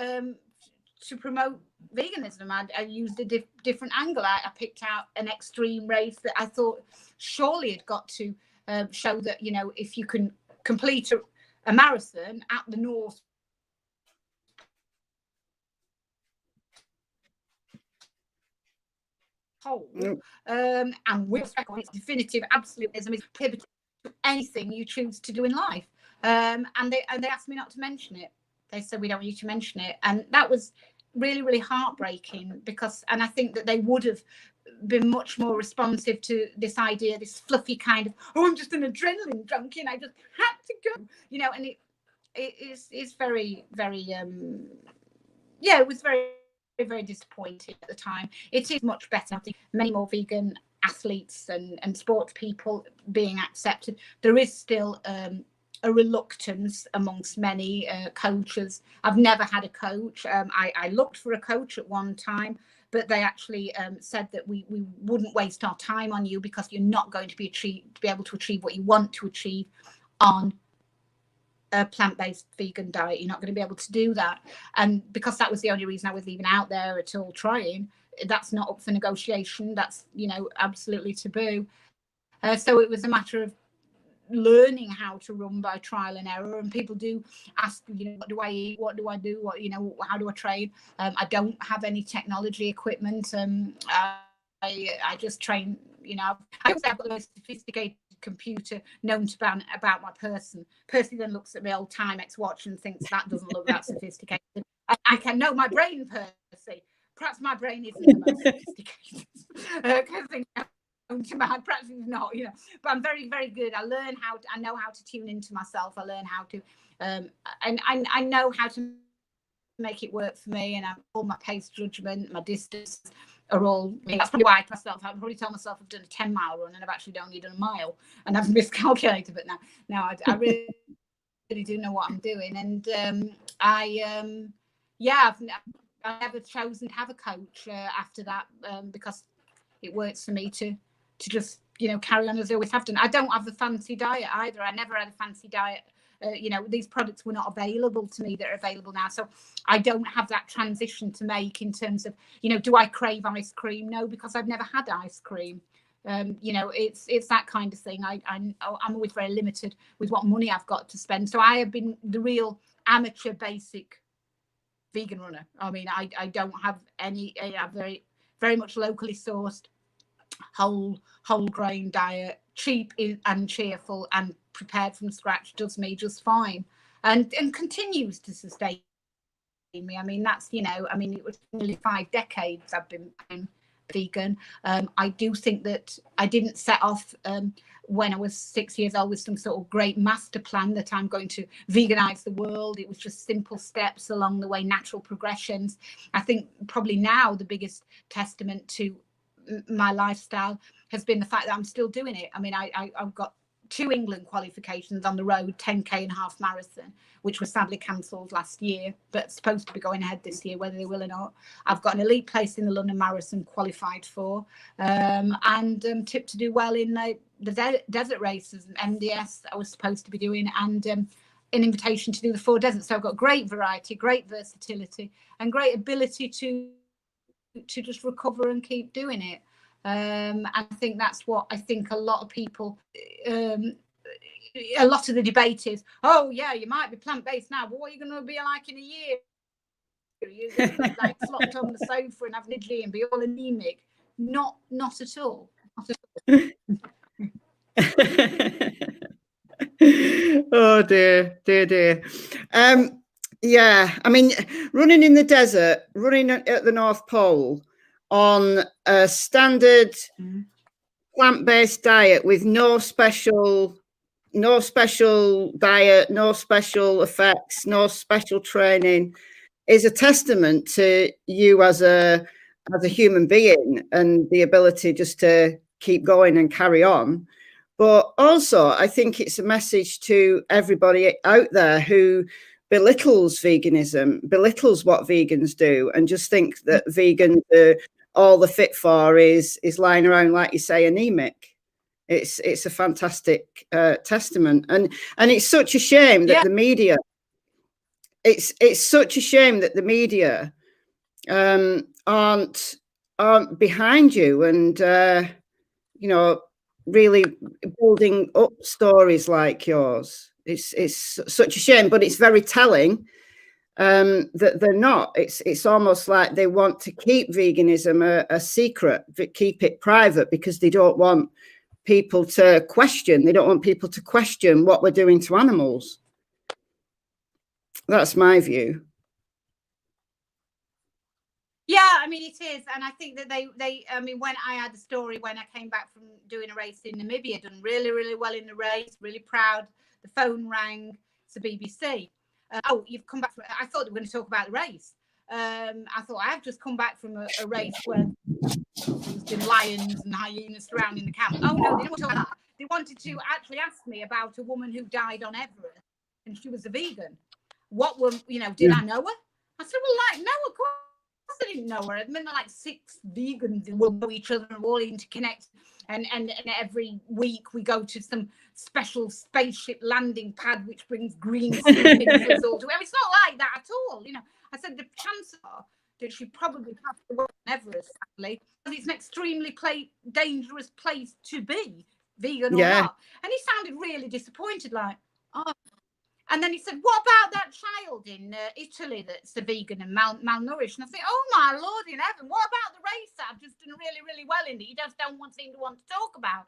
to promote veganism. I used a different angle. I picked out an extreme race that I thought surely had got to show that, you know, if you can complete a marathon at the North Pole, and with record, it's definitive absolutism is pivotal to anything you choose to do in life. And they asked me not to mention it. They said, we don't want you to mention it. And that was really, really heartbreaking, because, and I think that they would have been much more responsive to this idea, this fluffy kind of, oh, I'm just an adrenaline junkie and I just had to go, you know. And it is very, very, yeah, it was very, very disappointing at the time. It is much better. I think many more vegan athletes and sports people being accepted. There is still a reluctance amongst many coaches. I've never had a coach. I looked for a coach at one time, but they actually said that we wouldn't waste our time on you because you're not going to be able to achieve what you want to achieve on a plant-based vegan diet. You're not going to be able to do that. And because that was the only reason I was even out there at all trying, that's not up for negotiation. That's, you know, absolutely taboo. So it was a matter of learning how to run by trial and error. And people do ask, you know, what do I eat, what do I do, what, you know, how do I train? I don't have any technology equipment. I just train, you know. I've got the most sophisticated computer known to ban about my person. Percy then looks at my old Timex watch and thinks that doesn't look that sophisticated. I can know my brain, Percy. Perhaps my brain isn't the most sophisticated because perhaps it's not, you know. But I'm very, very good. I know how to tune into myself. I learn how to, and I know how to make it work for me. And all my pace judgment, my distance are all. I mean, that's probably why I've probably told myself I've done a 10-mile run and I've actually only done a mile, and I've miscalculated. But now I really do know what I'm doing. And I never chosen to have a coach after that because it works for me to just, you know, carry on as I always have done. I don't have the fancy diet either. I never had a fancy diet these products were not available to me that are available now. So I don't have that transition to make in terms of, do I crave ice cream? No, because I've never had ice cream. It's that kind of thing. I'm always very limited with what money I've got to spend. So I have been the real amateur basic vegan runner. I mean, I don't have any. I'm very, very much locally sourced, whole grain diet, cheap and cheerful and prepared from scratch. Does me just fine, and continues to sustain me. I mean, that's it was nearly 5 decades I've been vegan. I do think that I didn't set off when I was 6 years old with some sort of great master plan that I'm going to veganize the world. It was just simple steps along the way, natural progressions. I think probably now the biggest testament to my lifestyle has been the fact that I'm still doing it. I mean, I've got 2 England qualifications on the road, 10K and half marathon, which was sadly cancelled last year, but supposed to be going ahead this year, whether they will or not. I've got an elite place in the London Marathon qualified for, and tipped to do well in the desert races, MDS I was supposed to be doing, and an invitation to do the 4 deserts. So I've got great variety, great versatility, and great ability to just recover and keep doing it. And I think that's what I think a lot of people, a lot of the debate is, oh yeah, you might be plant-based now, but what are you going to be like in a year? You're going to be like flopped on the sofa and have an idli and be all anemic. Not at all. Not at all. Oh dear. Yeah, I mean, running in the desert, running at the North Pole on a standard plant-based diet with no special diet, no special effects, no special training is a testament to you as a human being and the ability just to keep going and carry on. But also, I think it's a message to everybody out there who belittles veganism, belittles what vegans do, and just think that vegans all the fit for is lying around, like you say, anemic. It's a fantastic testament, and it's such a shame that the media. It's such a shame that the media aren't behind you and really building up stories like yours. It's such a shame, but it's very telling that they're not. It's almost like they want to keep veganism a secret, but keep it private because they don't want people to question. They don't want people to question what we're doing to animals. That's my view. Yeah, I mean, it is. And I think that I mean, when I had a story when I came back from doing a race in Namibia, done really, really well in the race, really proud. The phone rang. It's the BBC. Oh, you've come back from, I thought they were going to talk about the race. I thought I've just come back from a race where there's been lions and hyenas surrounding the camp. Oh, no, they didn't want to talk about that. They wanted to actually ask me about a woman who died on Everest and she was a vegan. What were, did I know her? I said, well, no, of course I didn't know her. I mean, like 6 vegans will know each other and all interconnect. And every week we go to some special spaceship landing pad which brings green sleeping for us all to. It's not like that at all. I said the chances are that she probably passed away on Everest, sadly, because it's an extremely dangerous place to be, vegan or not. And he sounded really disappointed, like, oh. And then he said, what about that child in Italy that's a vegan and malnourished? And I think, oh, my Lord in heaven, what about the race that I've just done really, really well in that you just don't seem to want to talk about?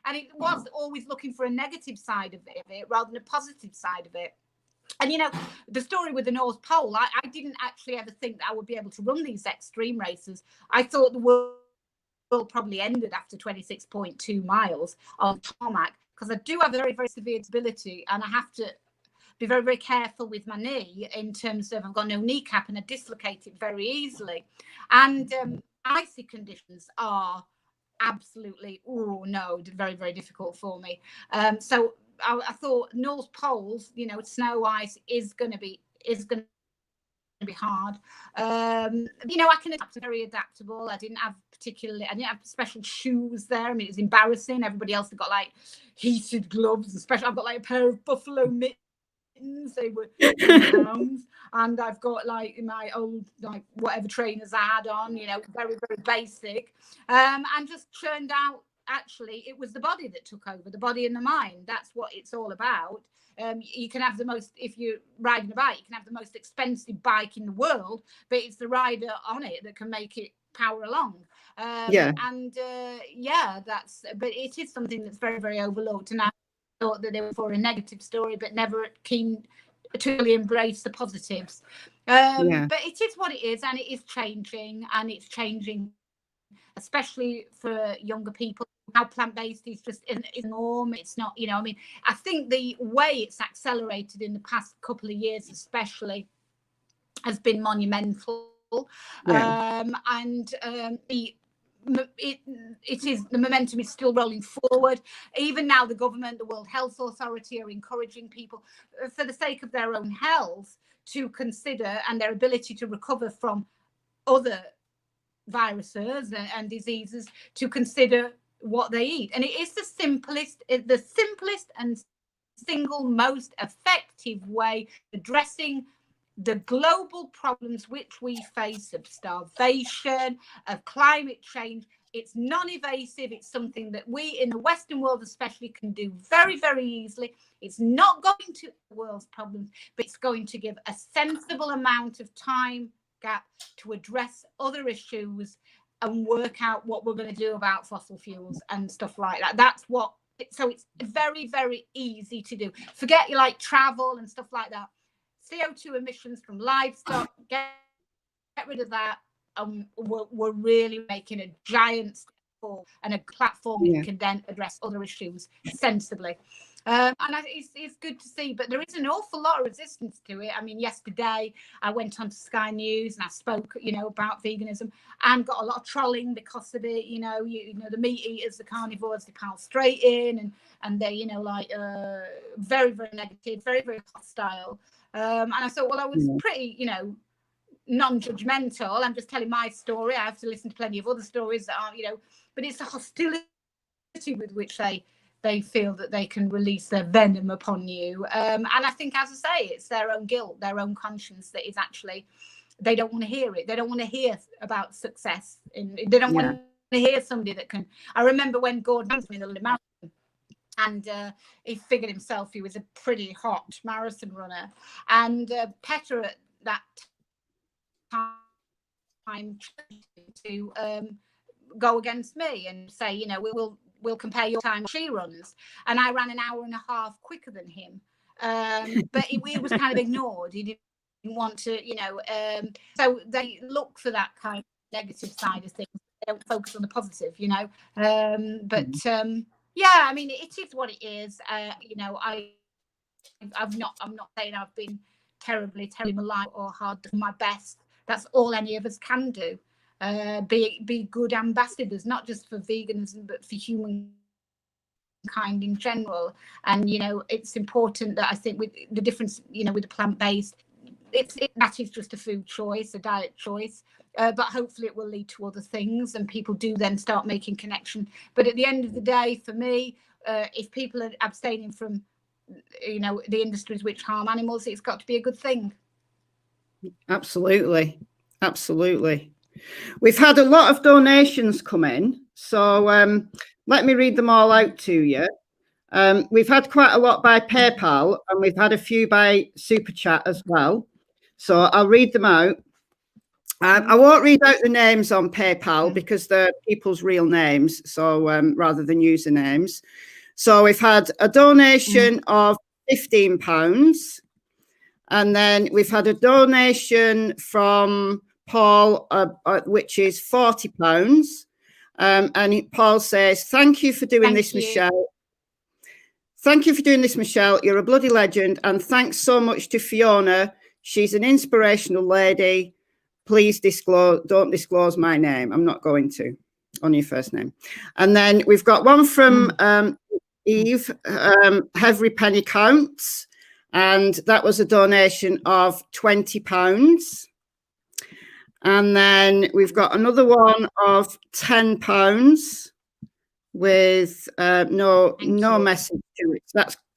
And it was always looking for a negative side of it rather than a positive side of it. And, the story with the North Pole, I didn't actually ever think that I would be able to run these extreme races. I thought the world probably ended after 26.2 miles on tarmac, because I do have a very, very severe disability and I have to be very, very careful with my knee in terms of I've got no kneecap and I dislocate it very easily. And icy conditions are absolutely, very, very difficult for me. So I thought North Poles, snow ice is going to be hard. I can adapt, very adaptable. I didn't have special shoes there. I mean, it's embarrassing. Everybody else had got like heated gloves, especially I've got like a pair of buffalo mitts they were £10, and I've got like my old, like whatever trainers I had on, you know, very, very basic, and just churned out. Actually, it was the body that took over, the body and the mind. That's what it's all about. You can have the most, if you're riding a bike, you can have the most expensive bike in the world, but it's the rider on it that can make it power along. Yeah. And yeah, but it is something that's very, very overlooked. And I thought that they were for a negative story, but never keen to really embrace the positives. Yeah. But it is what it is, and it is changing, and it's changing, especially for younger people. How plant-based is just is norm. It's not, you know, I mean, I think the way it's accelerated in the past couple of years, especially, has been monumental. Yeah. And it is, the momentum is still rolling forward. Even now, the government, the World Health Authority, are encouraging people, for the sake of their own health, to consider, and their ability to recover from other viruses and diseases, to consider what they eat. And it is the simplest and single most effective way of addressing the global problems which we face, of starvation, of climate change. It's non-invasive. It's something that we in the Western world especially can do very, very easily. It's not going to the world's problems, but it's going to give a sensible amount of time gap to address other issues and work out what we're going to do about fossil fuels and stuff like that. That's what, so it's very, very easy to do. Forget you like travel and stuff like that. CO2 emissions from livestock, get rid of that. We're really making a giant step forward, and a platform that can then address other issues sensibly. And it's good to see, but there is an awful lot of resistance to it. I mean, yesterday I went on to Sky News and I spoke, you know, about veganism, and got a lot of trolling because of it. You know, the meat eaters, the carnivores, they pile straight in, and they, you know, like very, very negative, very, very hostile. And I thought, well, I was pretty, you know, non-judgmental. I'm just telling my story. I have to listen to plenty of other stories that are, you know, but it's the hostility with which they feel that they can release their venom upon you. And I think, as I say, it's their own guilt, their own conscience that is actually, they don't want to hear it. They don't want to hear about success. They don't want to hear somebody that can. I remember when Gordon was in the London Marathon, and he figured himself he was a pretty hot marathon runner. And Petter at that time to go against me and say, you know, we'll compare your time she runs. And I ran an hour and a half quicker than him. But it was kind of ignored. He didn't want to, you know, so they look for that kind of negative side of things. They don't focus on the positive, you know. Yeah, I mean, it is what it is. You know, I'm not saying I've been terribly malign or hard, to my best. That's all any of us can do. Be good ambassadors, not just for veganism, but for humankind in general. And, you know, it's important that I think with the difference, you know, with the plant-based, that is just a food choice, a diet choice. But hopefully it will lead to other things, and people do then start making connection. But at the end of the day, for me, if people are abstaining from, you know, the industries which harm animals, it's got to be a good thing. Absolutely. Absolutely. We've had a lot of donations come in, so let me read them all out to you. We've had quite a lot by PayPal, and we've had a few by Super Chat as well. So I'll read them out. I won't read out the names on PayPal because they're people's real names, so rather than usernames. So we've had a donation of £15, and then we've had a donation from Paul, which is £40. And Paul says, "Thank you for doing this, Michelle. Thank you for doing this, Michelle. You're a bloody legend. And thanks so much to Fiona. She's an inspirational lady. Please don't disclose my name. I'm not going to, on your first name." And then we've got one from Eve, every penny counts. And that was a donation of £20. And then we've got another one of £10 with no message to it.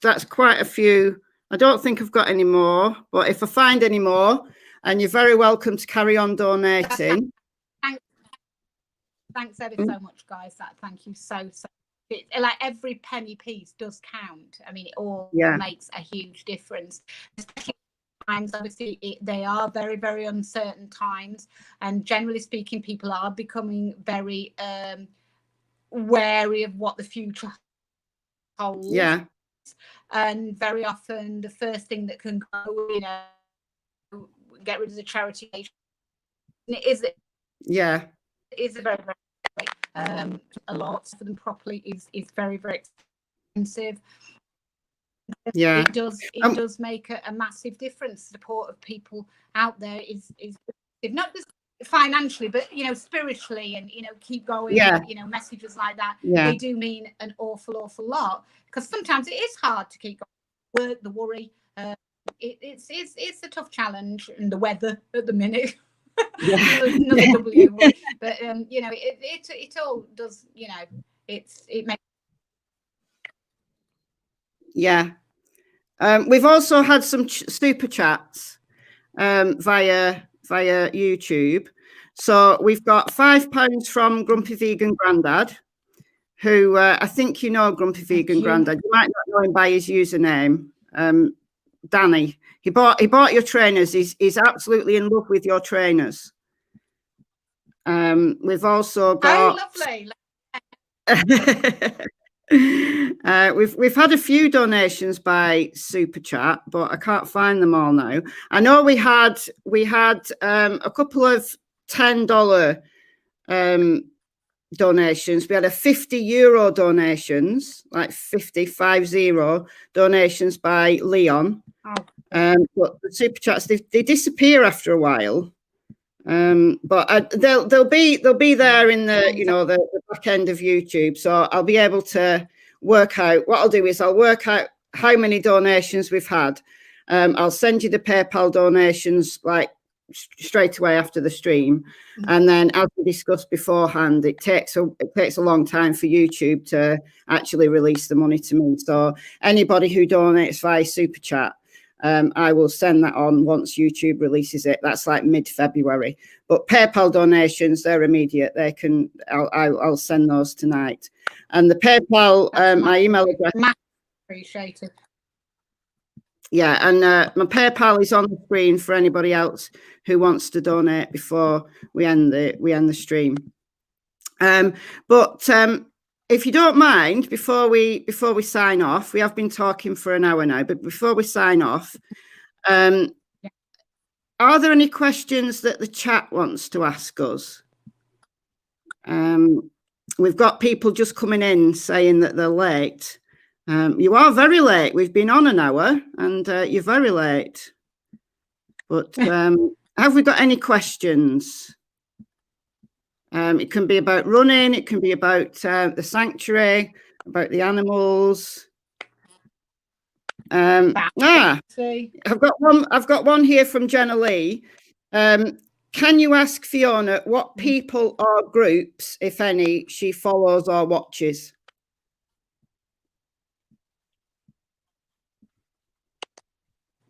That's quite a few I don't think I've got any more, but if I find any more, and you're very welcome to carry on donating. Thanks ever so much, guys. Thank you so. Like every penny piece does count. I mean, it all makes a huge difference. Especially times, obviously, they are very, very uncertain times, and generally speaking, people are becoming very wary of what the future holds. Yeah. And very often, the first thing that can go, get rid of the charity. It is a very, very a lot for them properly is very, very expensive. Yeah, it does make a massive difference. Support of people out there is not just financially, but spiritually, and keep going. Messages like that, they do mean an awful lot, because sometimes it is hard to keep going. The worry, it's a tough challenge, and the weather at the minute. Another W, but it all does. It makes. Yeah. We've also had some super chats via YouTube. So we've got £5 from Grumpy Vegan Grandad, who I think Grumpy Vegan Grandad. You might not know him by his username, Danny. He bought your trainers. He's absolutely in love with your trainers. We've also got. Oh, lovely. We've had a few donations by Super Chat, but I can't find them all now. I know we had a couple of $10 donations. We had a €50 donations, like 50 donations by Leon. But the Super Chats, they disappear after a while. But they'll be there in the the back end of YouTube, so I'll be able to work out. What I'll do is I'll work out how many donations we've had. I'll send you the PayPal donations like straight away after the stream, and then as we discussed beforehand, it takes a long time for YouTube to actually release the money to me. So anybody who donates via Super Chat, I will send that on once YouTube releases it. That's like mid-February. But PayPal donations, they're immediate. I'll send those tonight. And the PayPal, my email address. Appreciated. Yeah, and my PayPal is on the screen for anybody else who wants to donate before we end the stream. But if you don't mind, before we sign off, we have been talking for an hour now, but before we sign off, are there any questions that the chat wants to ask us? We've got people just coming in saying that they're late. You are very late. We've been on an hour, and you're very late. But have we got any questions? It can be about running. It can be about the sanctuary, about the animals. I've got one here from Jenna Lee. Can you ask Fiona what people or groups, if any, she follows or watches?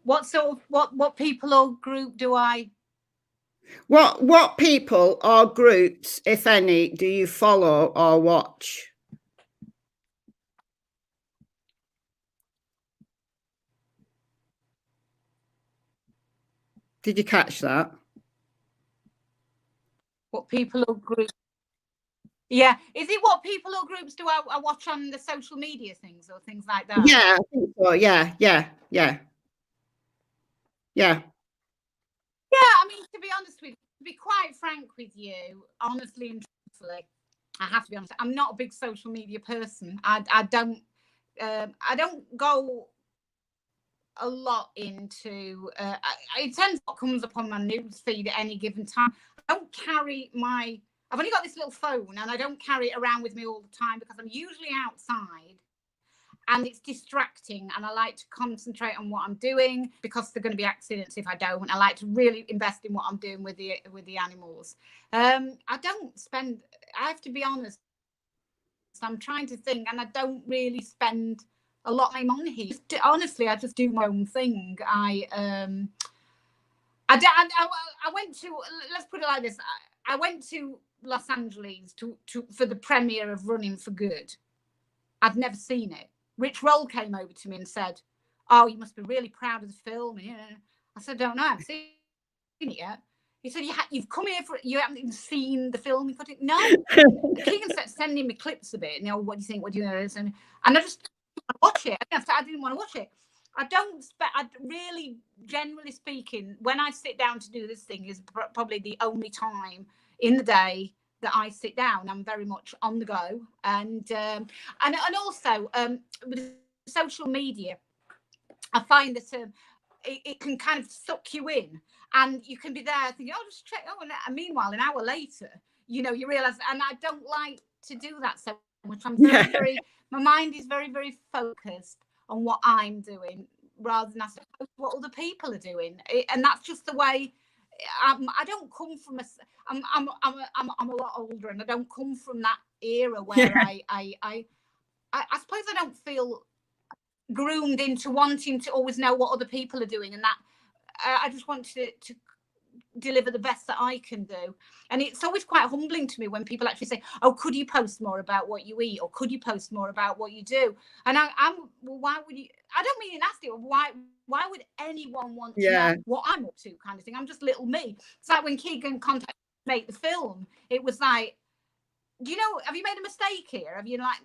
What sort of what people or group do I? What people or groups, if any, do you follow or watch? Did you catch that? What people or groups? Yeah, is it what people or groups do I watch on the social media things or things like that? Yeah, I think so. Yeah. I mean, to be honest with you, to be quite frank with you, honestly and truthfully, I have to be honest. I'm not a big social media person. I don't go a lot into. It tends what comes up on my news feed at any given time. I don't carry my. I've only got this little phone, and I don't carry it around with me all the time because I'm usually outside. And it's distracting, and I like to concentrate on what I'm doing because there are going to be accidents if I don't. I like to really invest in what I'm doing with the animals. I don't spend. I have to be honest. I'm trying to think, and I don't really spend a lot I'm on here. Honestly, I just do my own thing. I went to, let's put it like this. I went to Los Angeles for the premiere of Running for Good. I'd never seen it. Rich Roll came over to me and said, "Oh, you must be really proud of the film." And, I said, "I don't know, I haven't seen it yet." He said, "You've come here for, you haven't even seen the film." He put it, "No." Keegan started sending me clips of it. What do you think? What do you know? And I just didn't watch it. I didn't want to watch it. I really, generally speaking, when I sit down to do this thing, is probably the only time in the day that I sit down. I'm very much on the go, and also with social media, I find that it can kind of suck you in, and you can be there thinking, "Oh, just check." Oh, and meanwhile, an hour later, you realise. And I don't like to do that so much. I'm very, my mind is very, very focused on what I'm doing, rather than, I suppose, what other people are doing. And that's just the way. I don't come from I'm a lot older, and I don't come from that era where I suppose I don't feel groomed into wanting to always know what other people are doing, and that I just want to deliver the best that I can do. And it's always quite humbling to me when people actually say, "Oh, could you post more about what you eat, or could you post more about what you do?" And I'm well, why would you? I don't mean nasty. Why would anyone want to know what I'm up to, kind of thing? I'm just little me. It's like when Keegan contacted me to make the film, it was like, have you made a mistake here? Have you not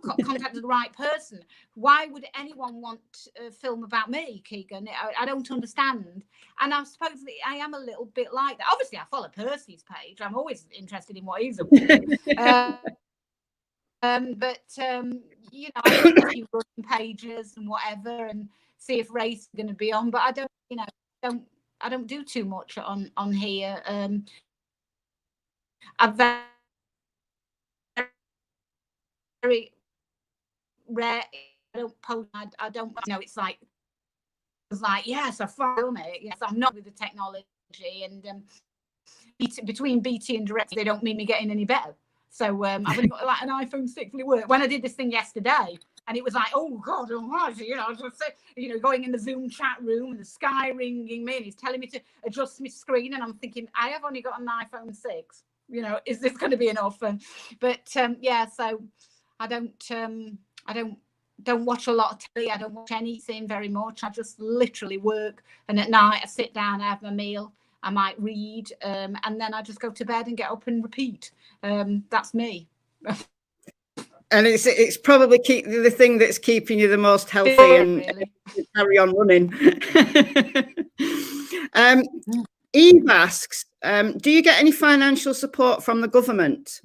contacted the right person? Why would anyone want a film about me, Keegan? I don't understand. And I suppose I am a little bit like that. Obviously, I follow Percy's page. I'm always interested in what he's up to. I look at a few running pages and whatever, and see if race is going to be on. But I don't do too much on here. I've very rare. I don't post. I don't. It's like yes, I film it. Yes, I'm not with the technology, and between BT and Direct, they don't mean me getting any better. So I've only got an iPhone 6 really work. When I did this thing yesterday, and it was like, oh God almighty, going in the Zoom chat room, and the Sky ringing me, and he's telling me to adjust my screen, and I'm thinking, I have only got an iPhone 6. Is this going to be enough? But so I don't watch a lot of telly. I don't watch anything very much. I just literally work, and at night I sit down, I have my meal, I might read, and then I just go to bed and get up and repeat. That's me. And it's probably the thing that's keeping you the most healthy and really carry on running. Eve asks, do you get any financial support from the government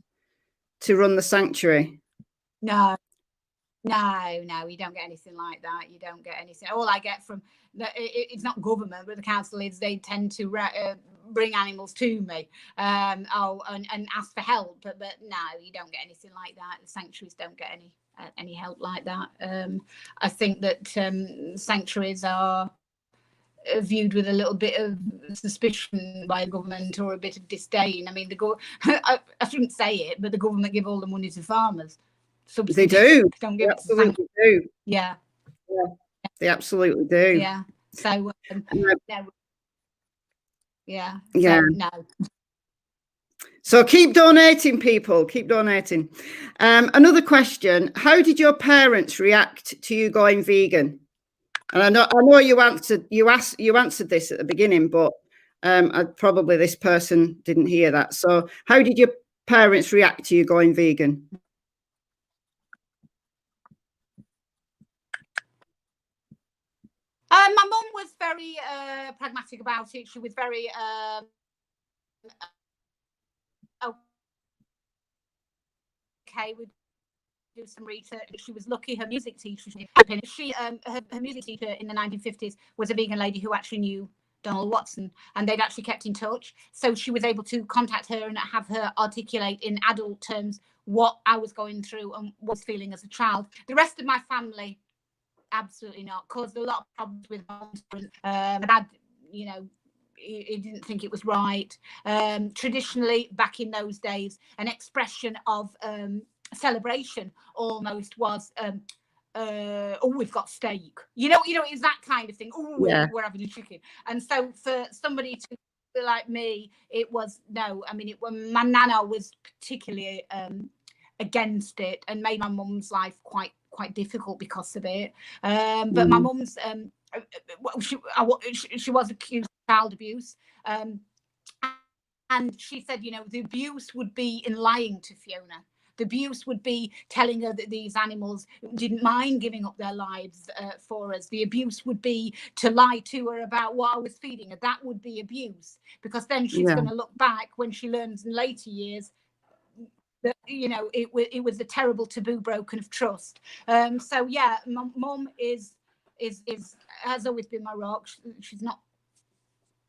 to run the sanctuary? No, you don't get anything like that. You don't get anything. All I get from it's not government, but the council is they tend to bring animals to me, and ask for help. But no, you don't get anything like that. The sanctuaries don't get any help like that. I think that sanctuaries are viewed with a little bit of suspicion by the government, or a bit of disdain. I mean, I shouldn't say it, but the government give all the money to farmers. They do. Don't give absolutely do. Yeah, they absolutely do. Yeah. So yeah. No. So keep donating, people. Keep donating. Another question: how did your parents react to you going vegan? And I know you answered this at the beginning, but probably this person didn't hear that. So how did your parents react to you going vegan? My mum was very pragmatic about it. She was very okay with do some research. She was lucky her music teacher, her music teacher in the 1950s was a vegan lady who actually knew Donald Watson, and they'd actually kept in touch. So she was able to contact her and have her articulate in adult terms what I was going through and was feeling as a child. The rest of my family, absolutely not. Caused a lot of problems with my dad, he didn't think it was right. Traditionally, back in those days, an expression of celebration almost was oh, we've got steak. You know, it's that kind of thing. Oh, we're having a chicken. And so for somebody to like me, it was no. I mean, my nana was particularly against it and made my mum's life quite difficult because of it. But my mum's she was accused of child abuse. And she said, you know, the abuse would be in lying to Fiona. The abuse would be telling her that these animals didn't mind giving up their lives for us. The abuse would be to lie to her about what I was feeding her. That would be abuse, because then she's going to look back when she learns in later years that, you know, it was a terrible taboo broken of trust. So yeah, mum has always been my rock. She's not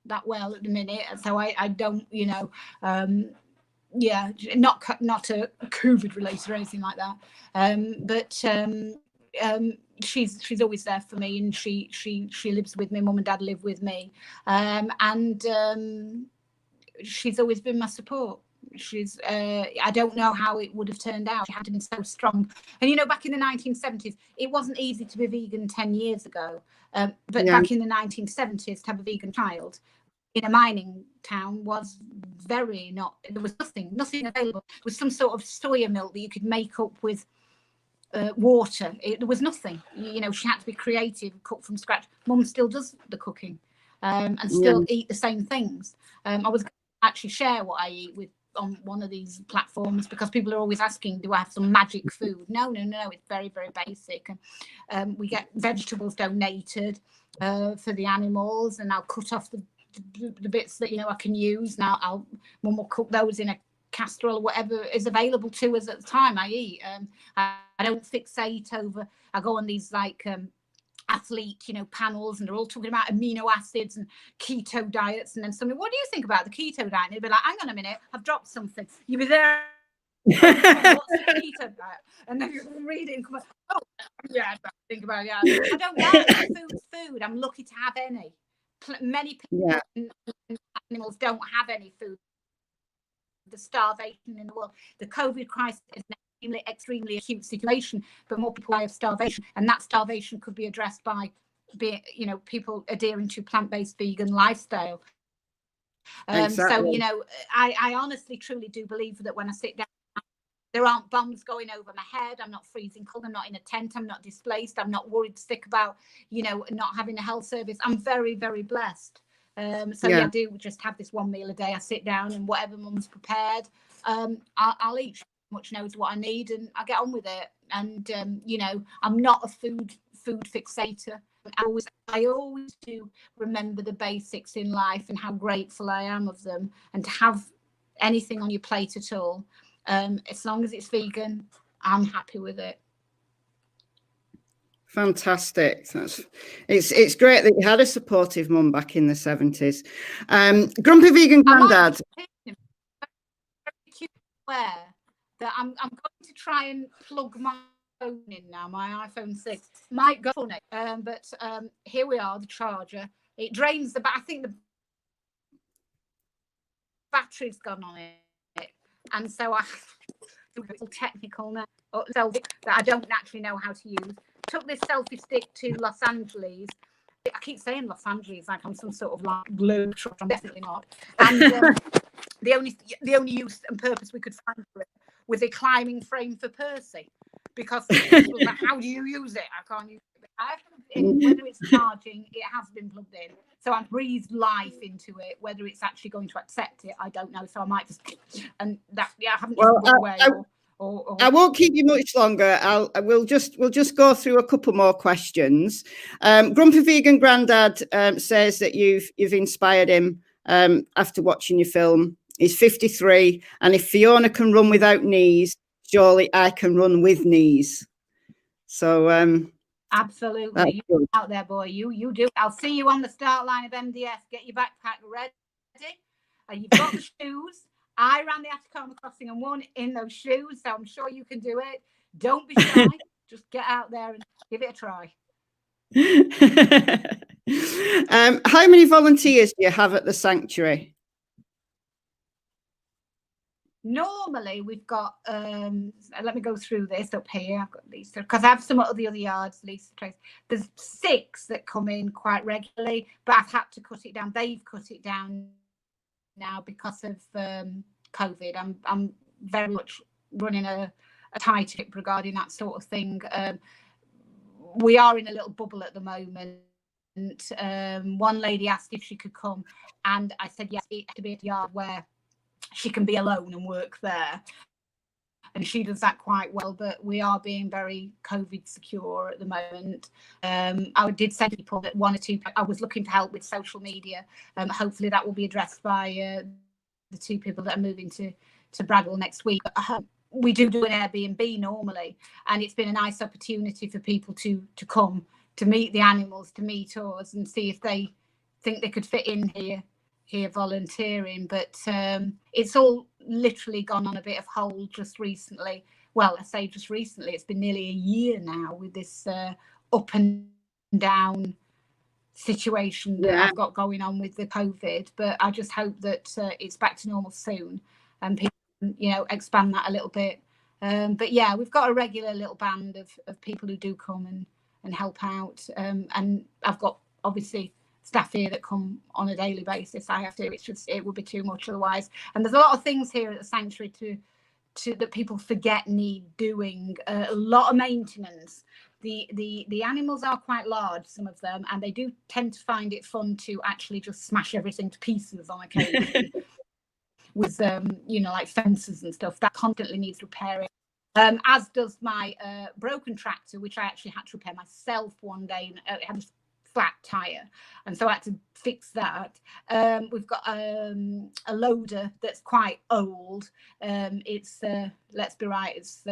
that well at the minute, so I don't, you know, yeah, not a COVID related or anything like that, but she's always there for me, and she lives with me. Mum and dad live with me, and she's always been my support. She's I don't know how it would have turned out. She hadn't been so strong. And you know, back in the 1970s, it wasn't easy to be vegan 10 years ago, but back in the 1970s, to have a vegan child in a mining town was very not. There was nothing available. There was some sort of soya milk that you could make up with water. There was nothing. You know, she had to be creative, cook from scratch. Mum still does the cooking, and still eat the same things. I was going to actually share what I eat with on one of these platforms, because people are always asking, do I have some magic food? No, it's very, very basic. And we get vegetables donated for the animals, and I'll cut off the bits that, you know, I can use. Now Mum will cook those in a casserole or whatever is available to us at the time I eat. I don't fixate over. I go on these like athlete, you know, panels, and they're all talking about amino acids and keto diets, and then somebody, what do you think about the keto diet? And they'd be like, hang on a minute, I've dropped something. You'll be there. What's the keto diet? And then you read it and come, oh yeah, I think about it. I don't know. Food. I'm lucky to have any. Many people and animals don't have any food. The starvation in the world, the COVID crisis is an extremely acute situation, but more people die of starvation, and that starvation could be addressed by you know, people adhering to plant-based vegan lifestyle. Exactly. So, you know, I honestly truly do believe that when I sit down, there aren't bombs going over my head. I'm not freezing cold. I'm not in a tent. I'm not displaced. I'm not worried sick about, you know, not having a health service. I'm very, very blessed. So I do just have this one meal a day. I sit down, and whatever Mum's prepared, I'll eat. She much knows what I need, and I get on with it. And you know, I'm not a food fixator. I always do remember the basics in life and how grateful I am of them, and to have anything on your plate at all. As long as it's vegan, I'm happy with it. Fantastic. It's great that you had a supportive mum back in the 70s. Grumpy Vegan Grandad. That I'm going to try and plug my phone in now, my iPhone 6. Might go funny, but here we are, the charger. It drains I think the battery's gone on it, and so I a little technical now, that I don't actually know how to use. Took this selfie stick to Los Angeles. I keep saying Los Angeles like I'm some sort of like blue truck. I'm definitely not. And the only use and purpose we could find for it was a climbing frame for Percy, because it was like, how do you use it? I can't use it. Whether it's charging, it has been plugged in. So I've breathed life into it. Whether it's actually going to accept it, I don't know. So I might just, and that, I haven't put away. I won't keep you much longer. We'll just go through a couple more questions. Grumpy Vegan Grandad says that you've inspired him after watching your film. He's 53, and if Fiona can run without knees, surely I can run with knees. So absolutely, you out there, boy. You do. I'll see you on the start line of MDS. Get your backpack ready, and you've got the shoes. I ran the Atacama Crossing and won in those shoes, so I'm sure you can do it. Don't be shy. Just get out there and give it a try. How many volunteers do you have at the sanctuary? Normally we've got let me go through this up here. I've got Lisa because I have some of the other yards. Lisa Trace. There's 6 that come in quite regularly, but I've had to cut it down. They've cut it down now because of COVID. I'm very much running a tight ship regarding that sort of thing. We are in a little bubble at the moment. One lady asked if she could come, and I said yes. It had to be at a yard where she can be alone and work there, and she does that quite well. But we are being very COVID secure at the moment. I did say to people that 1 or 2. I was looking for help with social media. Hopefully that will be addressed by the 2 people that are moving to Bradwell next week. We do an Airbnb normally, and it's been a nice opportunity for people to come to meet the animals, to meet us, and see if they think they could fit in here volunteering. But it's all literally gone on a bit of hold just recently. Well, I say just recently, it's been nearly a year now with this up and down situation that I've got going on with the COVID. But I just hope that it's back to normal soon and people, expand that a little bit. But yeah, we've got a regular little band of people who do come and help out. And I've got obviously staff here that come on a daily basis. It would be too much otherwise. And there's a lot of things here at the sanctuary to that people forget need doing. A lot of maintenance. The animals are quite large, some of them, and they do tend to find it fun to actually just smash everything to pieces on occasion. With like fences and stuff that constantly needs repairing, as does my broken tractor, which I actually had to repair myself one day. It had a flat tire, and so I had to fix that. We've got a loader that's quite old. It's let's be right, it's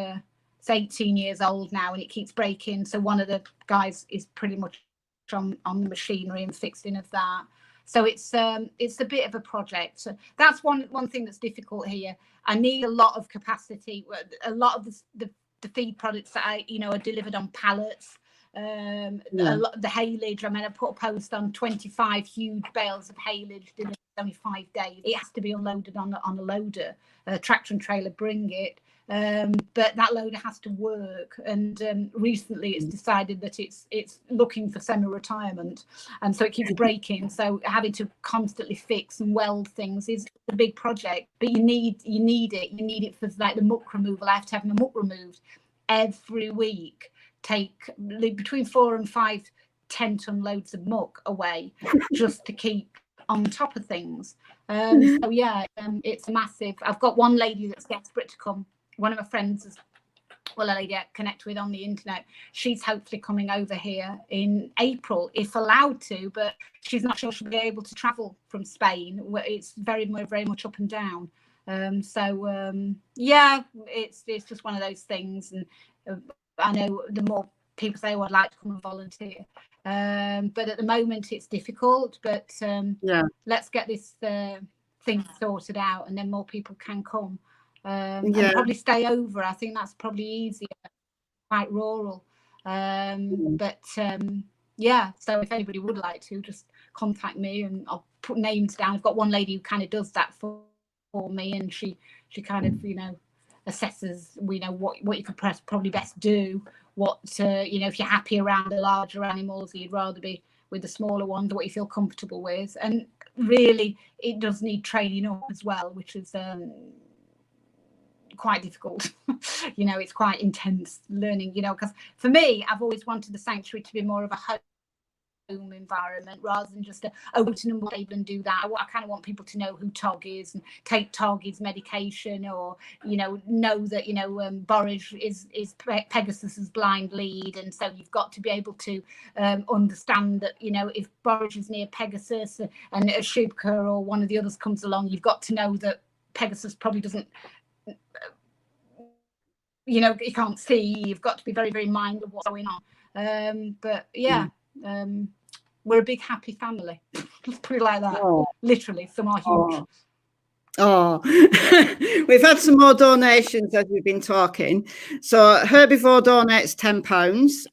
18 years old now, and it keeps breaking. So one of the guys is pretty much on the machinery and fixing of that. So it's a bit of a project. So that's one thing that's difficult here. I need a lot of capacity. A lot of the feed products that are delivered on pallets. A lot of the haylage. I mean, I put a post on 25 huge bales of haylage delivered only 5 days. It has to be unloaded on a loader. A tractor and trailer bring it. But that loader has to work, and recently it's decided that it's looking for semi-retirement, and so it keeps breaking. So having to constantly fix and weld things is a big project. But you need it for like the muck removal. I have to have my muck removed every week. Take between 4 and 5 10-ton loads of muck away just to keep on top of things. So yeah, it's massive. I've got one lady that's desperate to come. One of my friends, a lady I connect with on the internet, she's hopefully coming over here in April, if allowed to, but she's not sure she'll be able to travel from Spain. It's very, very much up and down. Yeah, it's just one of those things. And I know the more people say, I'd like to come and volunteer. But at the moment it's difficult, but let's get this thing sorted out, and then more people can come. And probably stay over. I think that's probably easier, quite rural. But yeah, so if anybody would like to, just contact me and I'll put names down. I've got one lady who kind of does that for me, and she kind of assesses what you could probably best do, what if you're happy around the larger animals, you'd rather be with the smaller ones, what you feel comfortable with. And really it does need training up as well, which is quite difficult. It's quite intense learning, because for me, I've always wanted the sanctuary to be more of a home environment rather than just a routine and label and do that. I kind of want people to know who Tog is and take Tog's medication, or know that Borage is Pegasus's blind lead, and so you've got to be able to understand that if Borage is near Pegasus and a Shubka or one of the others comes along, you've got to know that Pegasus probably doesn't you can't see. You've got to be very, very mindful of what's going on. But yeah, we're a big happy family. Let's put it like that. Literally, some are huge. We've had some more donations as we've been talking. So Herbivore donates £10,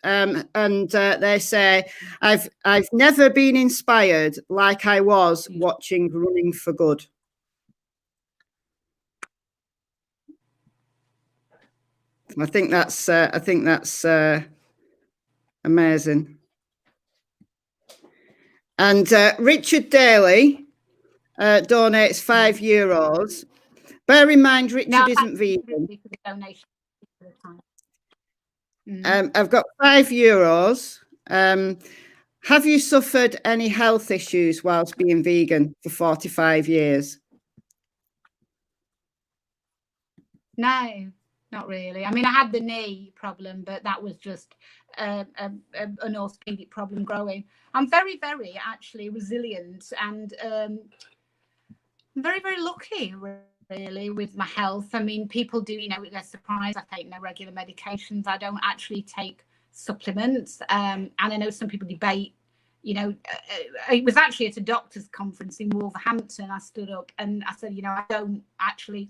and they say, I've never been inspired like I was watching Running for Good. I think that's amazing. And Richard Daly donates €5. Bear in mind, Richard isn't vegan. For the donation. I've got €5. Have you suffered any health issues whilst being vegan for 45 years? No, not really. I mean, I had the knee problem, but that was just an orthopedic problem growing. I'm very, very actually resilient, and very, very lucky, really, with my health. I mean, people do, they're surprised I take no regular medications. I don't actually take supplements. And I know some people debate, it was actually at a doctor's conference in Wolverhampton. I stood up and I said, I don't actually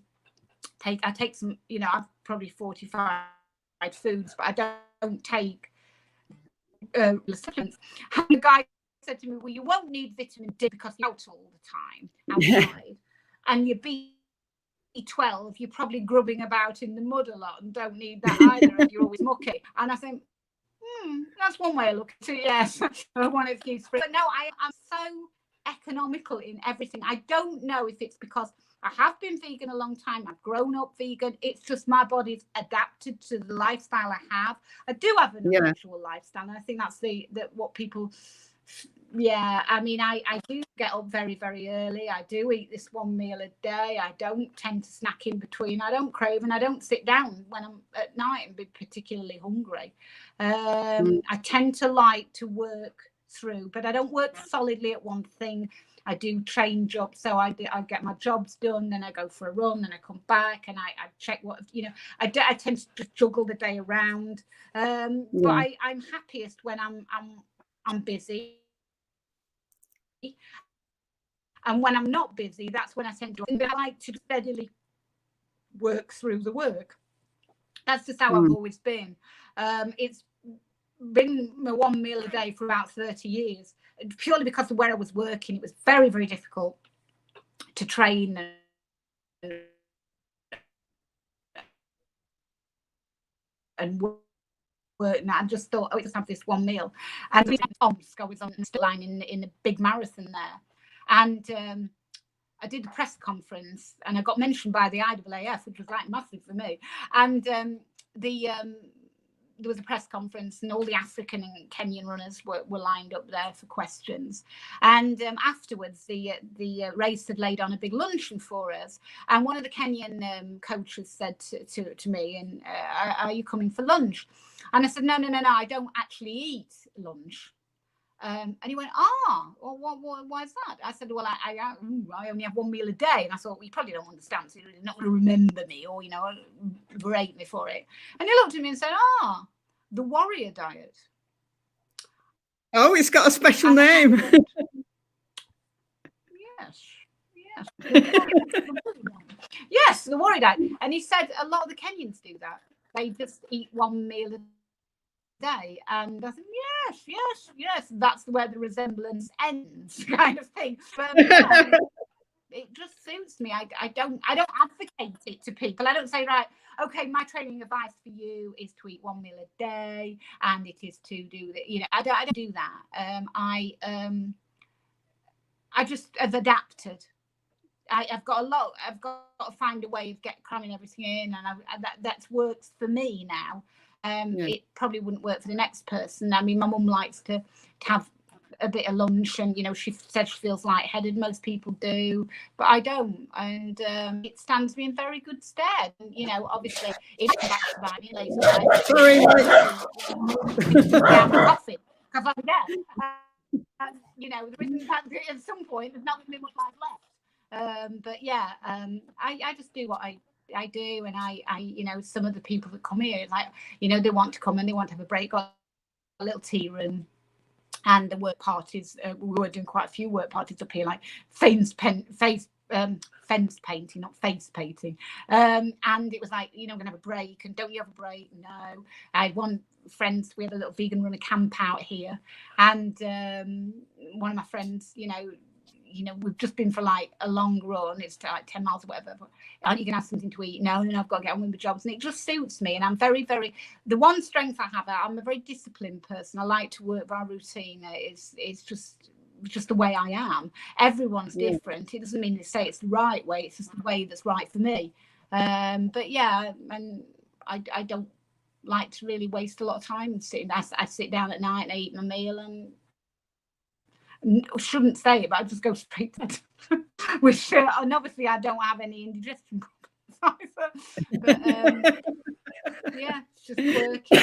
I take some, I've probably fortified foods, but I don't take supplements. And the guy said to me, well, you won't need vitamin D because you're out all the time outside. And your B12, you're probably grubbing about in the mud a lot and don't need that either if you're always mucky. And I think, that's one way of looking at it, yes. One excuse for it. But no, I'm so economical in everything. I don't know if it's because I have been vegan a long time. I've grown up vegan. It's just my body's adapted to the lifestyle I have. I do have an unusual lifestyle. And I think that's what people, I mean, I do get up very, very early. I do eat this one meal a day. I don't tend to snack in between. I don't crave, and I don't sit down when I'm at night and be particularly hungry. I tend to like to work through, but I don't work solidly at one thing. I do train jobs, so I get my jobs done, then I go for a run, then I come back and I check what, I tend to just juggle the day around. But I'm happiest when I'm busy. And when I'm not busy, that's when I tend to, I like to steadily work through the work. That's just how I've always been. It's been my one meal a day for about 30 years, purely because of where I was working. It was very, very difficult to train and work. And I just thought, I just have this one meal. And I was on the line in a big marathon there. And I did a press conference and I got mentioned by the IAAF, which was like massive for me. And there was a press conference and all the African and Kenyan runners were lined up there for questions. And afterwards, the race had laid on a big luncheon for us. And one of the Kenyan coaches said to me, and are you coming for lunch? And I said, no, I don't actually eat lunch. And he went, well, why is that? I said, well, I only have one meal a day. And I thought, well, you probably don't understand, so you're not going to remember me or, berate me for it. And he looked at me and said, the warrior diet. Oh, it's got a special name. Yes, the warrior diet. And he said a lot of the Kenyans do that. They just eat one meal a day. And I said, yes, that's where the resemblance ends, kind of thing. But, it just suits me. I don't advocate it to people. I don't say, right, okay, my training advice for you is to eat one meal a day, and it is to do that. I don't do that. I just have adapted. I've got to find a way of cramming everything in, and that works for me now. It probably wouldn't work for the next person. I mean, my mum likes to have a bit of lunch, and she said she feels lightheaded. Most people do, but I don't, and it stands me in very good stead. And obviously, if you back to buy me later, coffee because I'm dead. There isn't at some point there's not going to be much life left. But I just do what I do, and I some of the people that come here, like they want to come and they want to have a break, got a little tea room. And the work parties, we were doing quite a few work parties up here, like fence painting, not face painting. And it was like, we're going to have a break. And don't you have a break? No. I had one friend, we had a little vegan runner camp out here. And one of my friends, we've just been for like a long run. It's like 10 miles or whatever. But aren't you going to have something to eat? No, I've got to get on with my jobs. And it just suits me. And I'm very, very, the one strength I have, I'm a very disciplined person. I like to work by routine. It's just the way I am. Everyone's different. It doesn't mean they say it's the right way. It's just the way that's right for me. But yeah, and I don't like to really waste a lot of time sitting. I sit down at night and I eat my meal and shouldn't say it, but I just go straight to bed. Which and obviously I don't have any indigestion problems either. But yeah, it's just quirky.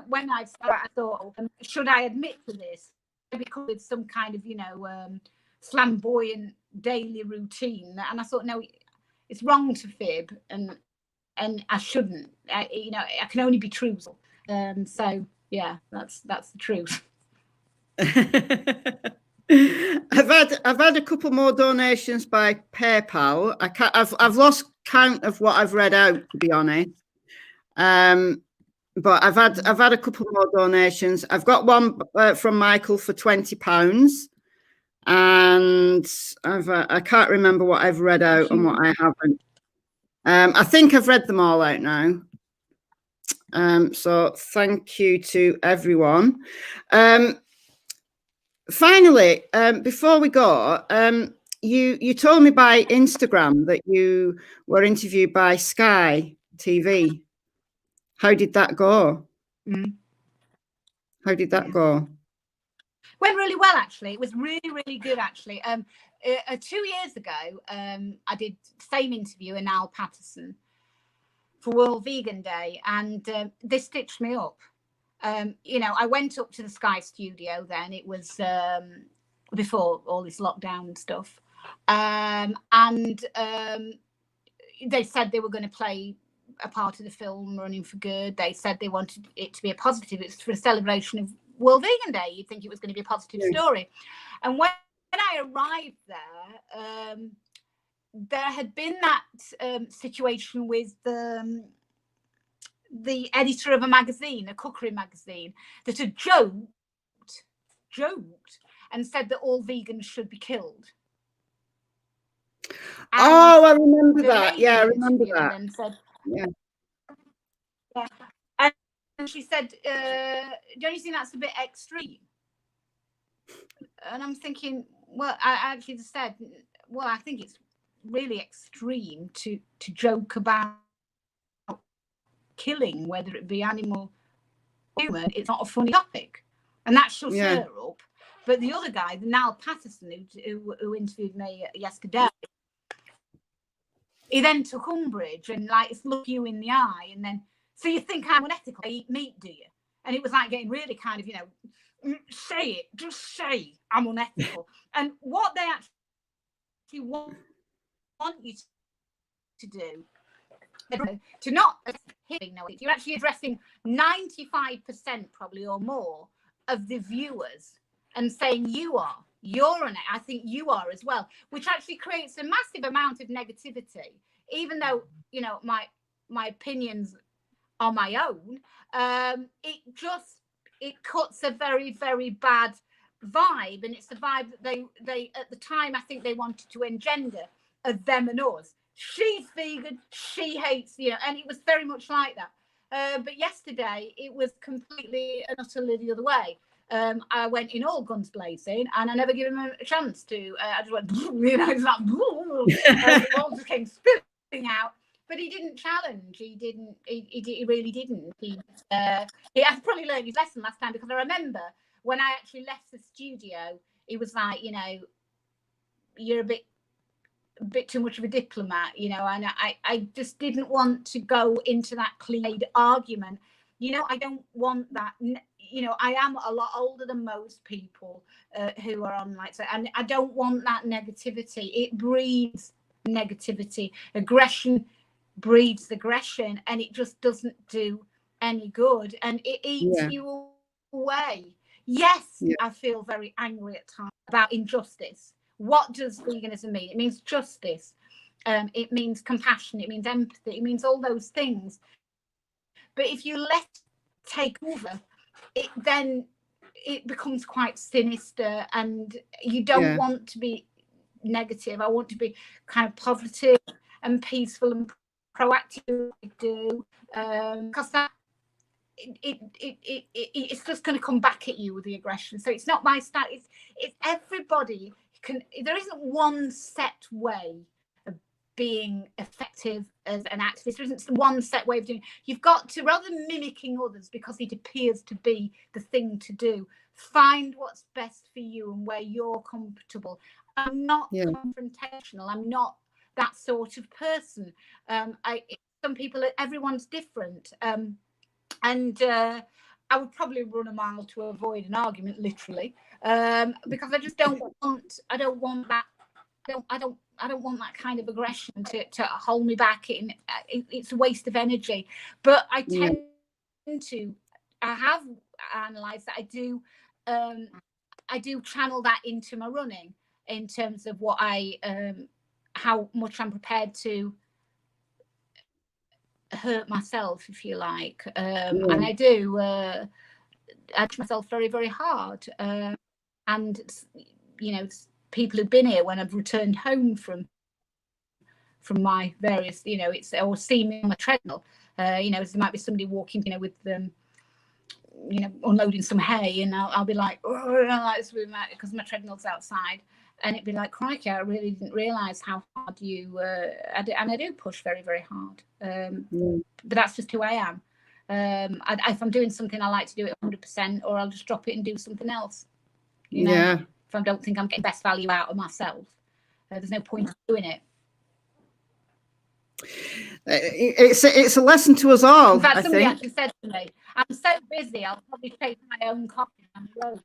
When I started, I thought, should I admit to this? Because it's some kind of flamboyant daily routine, and I thought, no, it's wrong to fib, and I shouldn't. I can only be truthful. So yeah, that's the truth. I've had a couple more donations by PayPal. I've lost count of what I've read out, to be honest. But I've had a couple more donations. I've got one from Michael for £20, and I can't remember what I've read out and what I haven't. I think I've read them all out now. So thank you to everyone. Finally, before we go, you told me by Instagram that you were interviewed by Sky TV. How did that go? How did that go? Went really well, actually. It was really, really good, actually. 2 years ago, I did the same interview in Al Patterson for World Vegan Day, and they stitched me up. I went up to the Sky studio then. It was before all this lockdown and stuff. And they said they were going to play a part of the film Running for Good. They said they wanted it to be a positive. It's for a celebration of World Vegan Day. You'd think it was going to be a positive story. And when I arrived there, there had been that situation with the editor of a magazine, a cookery magazine, that had joked and said that all vegans should be killed. And I remember that. Yeah, I remember that. And said, yeah. And she said, don't you think that's a bit extreme? And I'm thinking, well, I actually said, well, I think it's really extreme to joke about killing, whether it be animal or human. It's not a funny topic. And that shuts her up. But the other guy, the Niall Patterson, who interviewed me yesterday, he then took umbrage and look you in the eye, and then, so you think I'm unethical? I eat meat, do you? And it was like getting really kind of, say it, just say I'm unethical. And what they actually want you to do, to not you're actually addressing 95% probably or more of the viewers and saying you're on it. I think you are as well, which actually creates a massive amount of negativity, even though my opinions are my own. It cuts a very, very bad vibe, and it's the vibe that they at the time I think they wanted to engender of them and us. She's vegan, she hates, and it was very much like that. But yesterday it was completely and utterly the other way. I went in all guns blazing, and I never gave him a chance to. I just went, it's like, it all just came spilling out. But he didn't challenge. He didn't. He really didn't. He has probably learned his lesson last time, because I remember when I actually left the studio, he was like, you're a bit too much of a diplomat, and I just didn't want to go into that cliched argument. I don't want that. I am a lot older than most people who are on and I don't want that negativity. It breeds negativity. Aggression breeds aggression, and it just doesn't do any good, and it eats you away. Yes, I feel very angry at times about injustice. What does veganism mean? It means justice. It means compassion. It means empathy. It means all those things. But if you let it take over, then it becomes quite sinister, and you don't want to be negative. I want to be kind of positive and peaceful and proactive. Because that it's just going to come back at you with the aggression. So it's not my style. It's everybody can. There isn't one set way of being effective as an activist. There isn't one set way of doing it. You've got to, rather than mimicking others because it appears to be the thing to do, find what's best for you and where you're comfortable. I'm not confrontational. I'm not that sort of person. Some people, everyone's different. And I would probably run a mile to avoid an argument, literally, because I just don't want. I don't want that. I don't want that kind of aggression to hold me back. It's a waste of energy. But I tend to. I have analysed that I do channel that into my running in terms of what how much I'm prepared to hurt myself, if you like, and I do push myself very, very hard, and people who've been here when I've returned home from my various, or see me on the treadmill, there might be somebody walking, with them, unloading some hay, and I'll be like, because my treadmill's outside, and it'd be like, crikey, I really didn't realise how hard you and I do push very, very hard, but that's just who I am. If I'm doing something, I like to do it 100%, or I'll just drop it and do something else. If I don't think I'm getting best value out of myself, there's no point in doing it. It's a lesson to us all. In fact, somebody actually said to me, "I'm so busy, I'll probably take my own coffee on the road."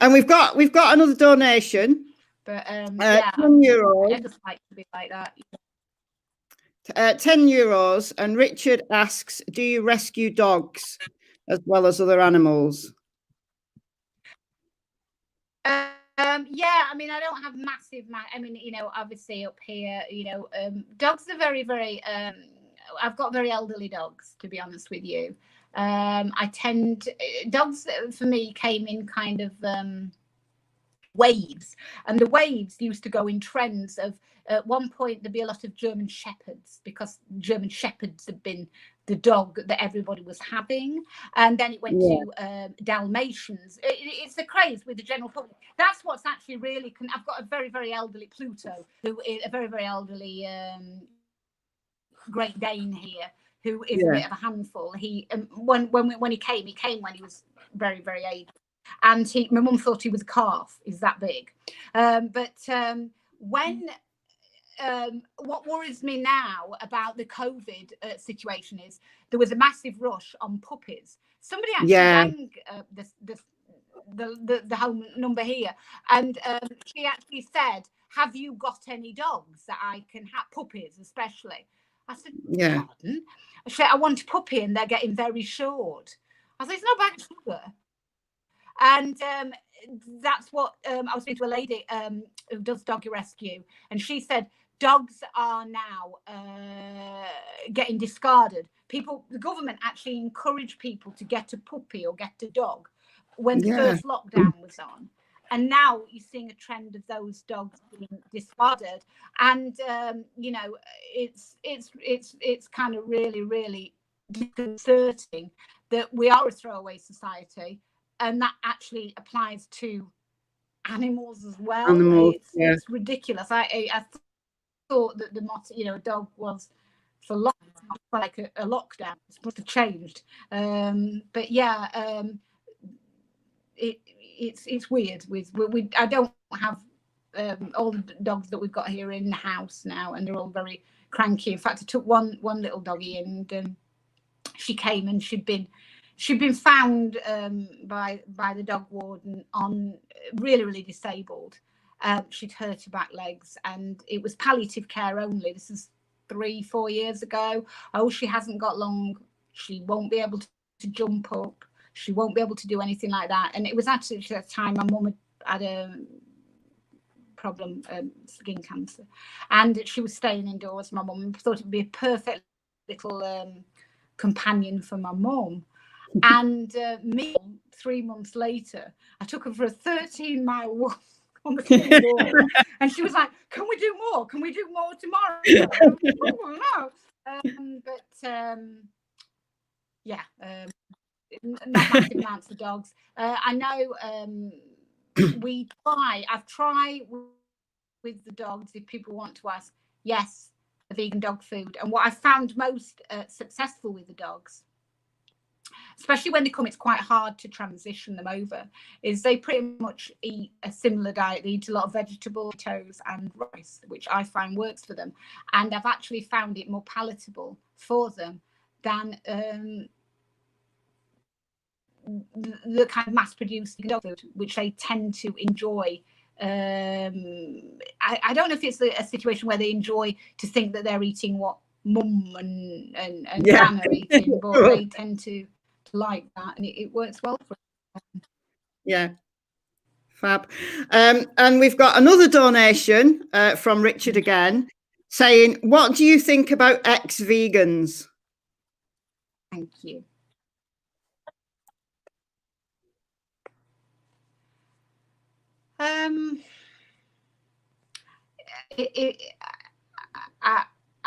And we've got another donation. But €10. I just like to be like that. €10, and Richard asks, do you rescue dogs as well as other animals? Yeah, I mean, I don't have massive. I mean, obviously up here, dogs are very, very. I've got very elderly dogs, to be honest with you. Dogs for me came in kind of waves, and the waves used to go in trends of. At one point, there'd be a lot of German Shepherds, because German Shepherds had been the dog that everybody was having, and then it went to Dalmatians. It's the craze with the general public. That's what's actually really. I've got a very, very elderly Pluto, who is a very, very elderly Great Dane here, who is a bit of a handful. He when he came when he was very, very aged, and my mum thought he was a calf. He's that big, when. What worries me now about the COVID situation is there was a massive rush on puppies. Somebody actually rang the home number here, and she actually said, "Have you got any dogs that I can have, puppies especially?" I said, "Pardon?" She said, "I want a puppy, and they're getting very short." I said, "It's not back sugar." And that's what I was speaking to a lady who does doggy rescue, and she said dogs are now getting discarded. The government actually encouraged people to get a puppy or get a dog when the first lockdown was on, and now you're seeing a trend of those dogs being discarded, and it's kind of really, really disconcerting that we are a throwaway society. And that actually applies to animals as well. It's ridiculous. I thought that the motto, a dog was for life, not like a lockdown. It's must have changed. But yeah, it's weird. I don't have all the dogs that we've got here in the house now, and they're all very cranky. In fact, I took one little doggy, and she came, and she'd been found by the dog warden on really, really disabled. She'd hurt her back legs, and it was palliative care only. This is 3-4 years ago. Oh, she hasn't got long. She won't be able to jump up. She won't be able to do anything like that. And it was actually at the time my mum had a problem, skin cancer, and she was staying indoors. My mum thought it would be a perfect little companion for my mum. And me, 3 months later, I took her for a 13-mile walk on the city wall, and she was like, "Can we do more? Can we do more tomorrow?" Oh, no. Yeah, not massive amounts of dogs. I know I've tried with the dogs, if people want to ask, yes, the vegan dog food. And what I found most successful with the dogs, especially when they come, it's quite hard to transition them over, is they pretty much eat a similar diet. They eat a lot of vegetables, potatoes and rice, which I find works for them. And I've actually found it more palatable for them than the kind of mass-produced dog food, which they tend to enjoy. I don't know if it's a situation where they enjoy to think that they're eating what mum and gran are eating, but they tend to like that, and it works well for them. Yeah, fab. And we've got another donation from Richard again, saying, "What do you think about ex-vegans?" Thank you.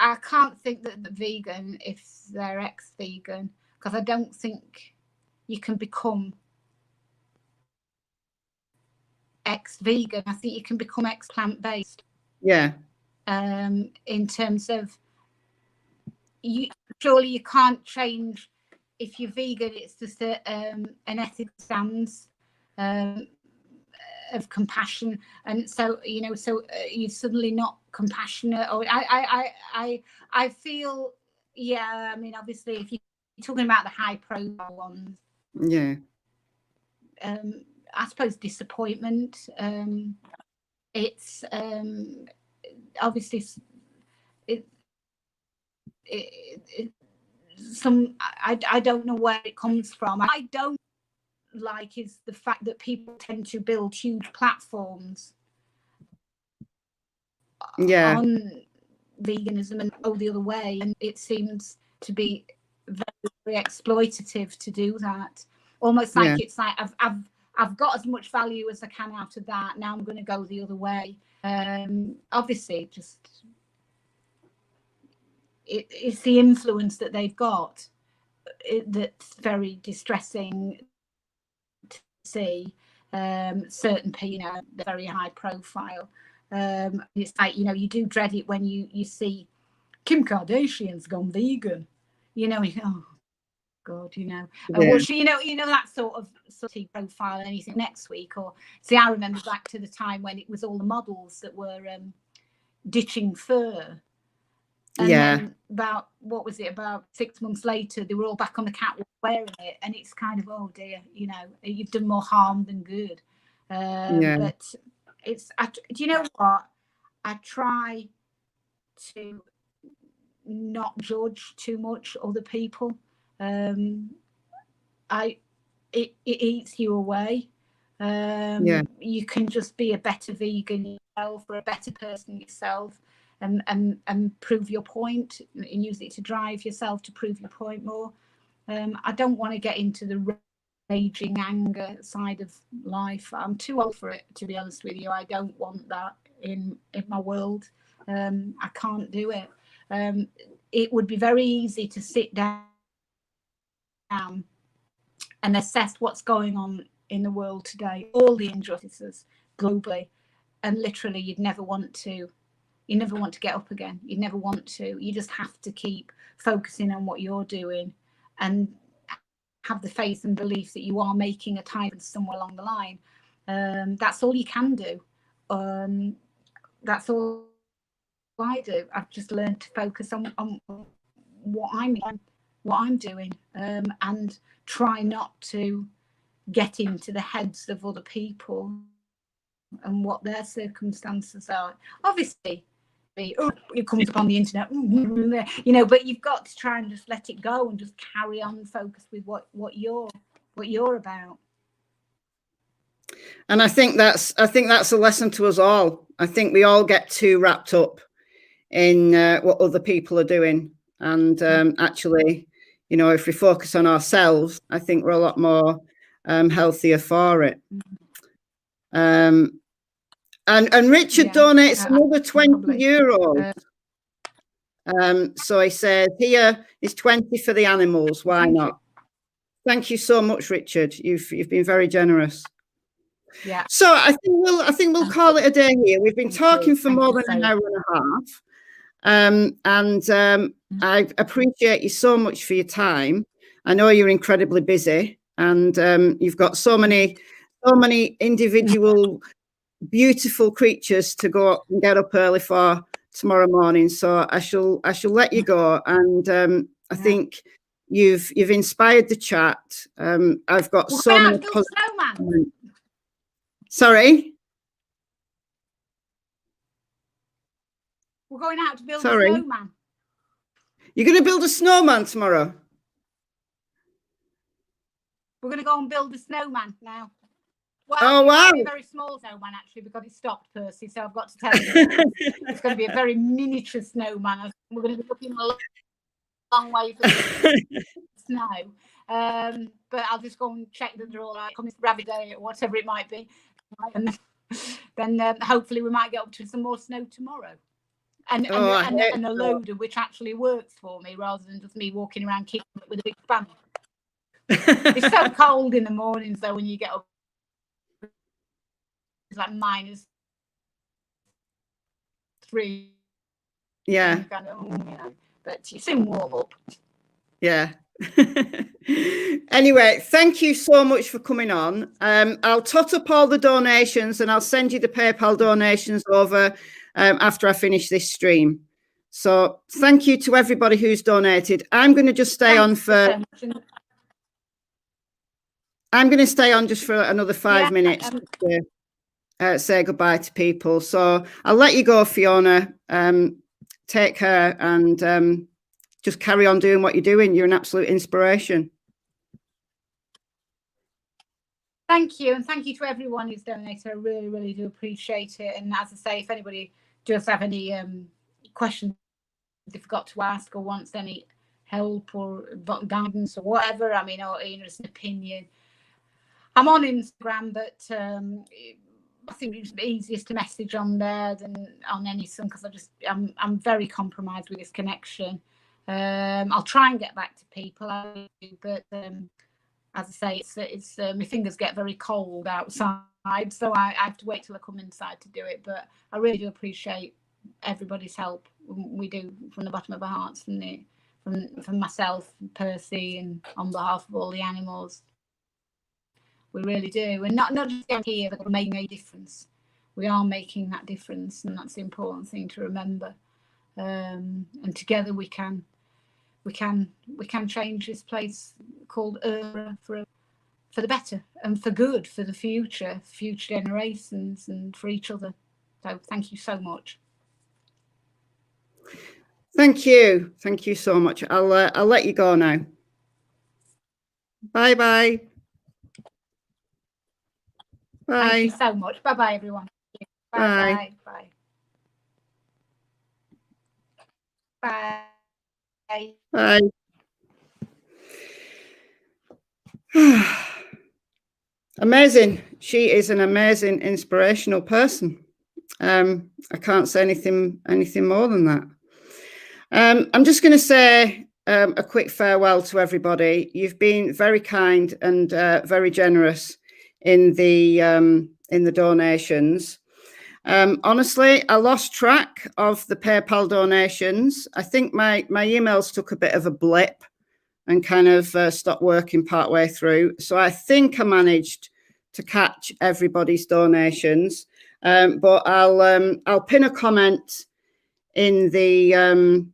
I can't think that the vegan, if they're ex-vegan, because I don't think you can become ex-vegan. I think you can become ex-plant-based. Yeah. In terms of surely you can't change. If you're vegan, it's just an ethical stance of compassion, and so you're suddenly not compassionate. Or I feel, yeah. I mean, obviously, if you're talking about the high profile ones, yeah. I suppose disappointment. It's obviously I don't know where it comes from. I don't like is the fact that people tend to build huge platforms on veganism and go the other way, and it seems to be very, very exploitative to do that. Almost like it's like I've got as much value as I can out of that. Now I'm going to go the other way. Obviously, just it's the influence that they've got that's very distressing to see. Certain people, they're very high profile. It's like, you do dread it when you see Kim Kardashian's gone vegan. You think, oh God, well, she, that sort of profile anything next week. Or see, I remember back to the time when it was all the models that were ditching fur. And then about 6 months later, they were all back on the catwalk wearing it, and it's kind of, oh dear, you've done more harm than good. But it's, do you know what? I try to not judge too much other people. It eats you away. You can just be a better vegan yourself, or a better person yourself, and prove your point, and use it to drive yourself to prove your point more. I don't want to get into the raging anger side of life. I'm too old for it, to be honest with you. I don't want that in my world. I can't do it. It would be very easy to sit down and assess what's going on in the world today, all the injustices globally, and literally you'd never want to get up again. You never want to. You just have to keep focusing on what you're doing and have the faith and belief that you are making a difference somewhere along the line. That's all you can do. That's all I do. I've just learned to focus on what I'm doing, and try not to get into the heads of other people and what their circumstances are. Obviously, it comes up on the internet, but you've got to try and just let it go and just carry on and focus with what you're about. And I think that's a lesson to us all. I think we all get too wrapped up in what other people are doing, and actually, you know, if we focus on ourselves, I think we're a lot more healthier for it. And Richard donates another €20. So he says, here is 20 for the animals. Why not? Thank you so much, Richard. You've been very generous. Yeah. So I think we'll call it a day here. We've been talking for more than an hour and a half. I appreciate you so much for your time. I know you're incredibly busy, and you've got so many individual beautiful creatures to go up and get up early for tomorrow morning. So I shall let you go. And I think you've inspired the chat. I've got so many positive. Sorry? We're going out to build a snowman. You're going to build a snowman tomorrow? We're going to go and build a snowman now. Well, oh, wow. It's a very small snowman, actually, because it stopped, Percy, so I've got to tell you. It's going to be a very miniature snowman. We're going to be looking a long way for the snow. But I'll just go and check that they're all right. Come rabbit day or whatever it might be. And then hopefully we might get up to some more snow tomorrow. And a loader which actually works for me rather than just me walking around kicking it with a big spanner. It's so cold in the mornings though when you get up. It's like -3. Yeah. But you soon warm up. Yeah. Anyway, thank you so much for coming on. I'll tot up all the donations and I'll send you the PayPal donations over after I finish this stream. So thank you to everybody who's donated. I'm going to just stay on for. I'm going to stay on just for another 5 minutes to say goodbye to people. So I'll let you go, Fiona. Take care and just carry on doing what you're doing. You're an absolute inspiration. Thank you. And thank you to everyone who's donated. I really, really do appreciate it. And as I say, if anybody does have any questions they forgot to ask or wants any help or guidance or whatever, I mean, or just an opinion, I'm on Instagram, but I think it's easiest to message on there than on anything because I'm very compromised with this connection. I'll try and get back to people, but as I say, it's my fingers get very cold outside, so I have to wait till I come inside to do it. But I really do appreciate everybody's help. We do from the bottom of our hearts, from myself, Percy, and on behalf of all the animals. We really do, and not just down here, but we're making a difference. We are making that difference, and that's the important thing to remember. And together we can change this place called Ura for the better and for good, for the future generations, and for each other. So thank you so much. Thank you so much. I'll let you go now. Bye. Bye. Thank you so much. Bye everyone. Bye. Bye. Bye. Bye. Amazing. She is an amazing, inspirational person. I can't say anything more than that. I'm just going to say a quick farewell to everybody. You've been very kind and very generous in the donations. Honestly, I lost track of the PayPal donations. I think my emails took a bit of a blip and kind of stopped working partway through. So I think I managed to catch everybody's donations. But I'll pin a comment in the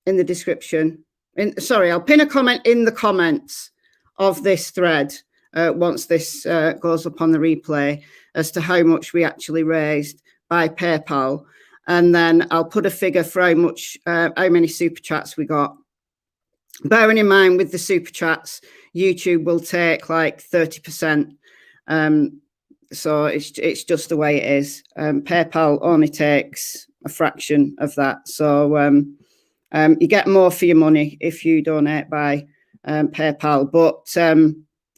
description. I'll pin a comment in the comments of this thread once this goes up on the replay as to how much we actually raised by PayPal, and then I'll put a figure for how many super chats we got. Bearing in mind with the super chats, YouTube will take like 30%. So it's just the way it is. PayPal only takes a fraction of that. So you get more for your money if you donate by PayPal, but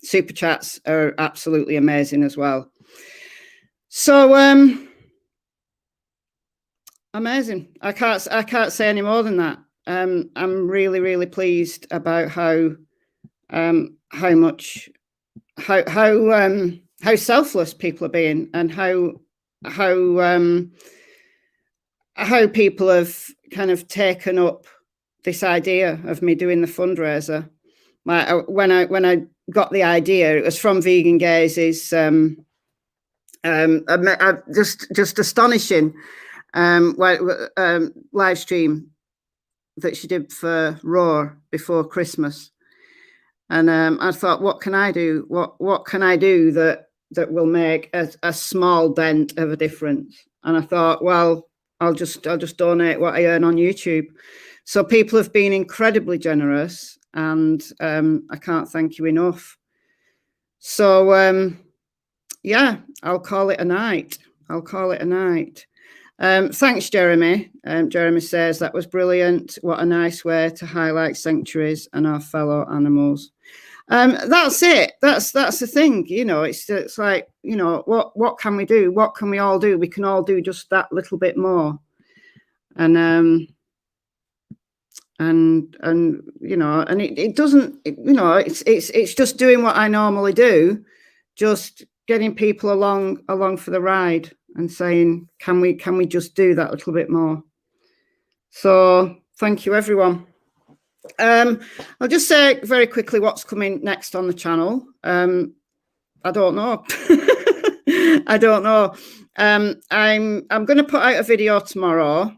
super chats are absolutely amazing as well. So amazing. I can't say any more than that. I'm really pleased about how selfless people are being, and how people have kind of taken up this idea of me doing the fundraiser. When I got the idea, it was from Vegan Gaze's just astonishing live stream that she did for Raw before Christmas. And I thought, what can I do? What can I do that will make a small dent of a difference? And I thought, well, I'll just donate what I earn on YouTube. So people have been incredibly generous, and I can't thank you enough. So yeah, I'll call it a night. Thanks, Jeremy. Jeremy says that was brilliant. What a nice way to highlight sanctuaries and our fellow animals. That's it. That's the thing. You know, it's like, you know, what can we do? What can we all do? We can all do just that little bit more. And you know, and it doesn't, you know, it's just doing what I normally do, just getting people along for the ride and saying, can we just do that little bit more? So thank you, everyone. I'll just say very quickly what's coming next on the channel. I don't know. I don't know. I'm going to put out a video tomorrow.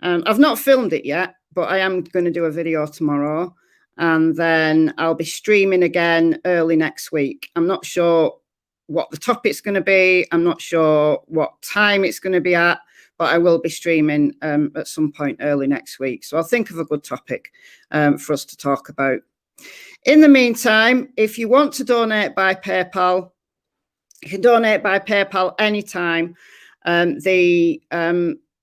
I've not filmed it yet, but I am going to do a video tomorrow, and then I'll be streaming again early next week. I'm not sure what the topic's going to be. I'm not sure what time it's going to be at, but I will be streaming at some point early next week. So I'll think of a good topic for us to talk about. In the meantime, if you want to donate by PayPal, you can donate by PayPal anytime.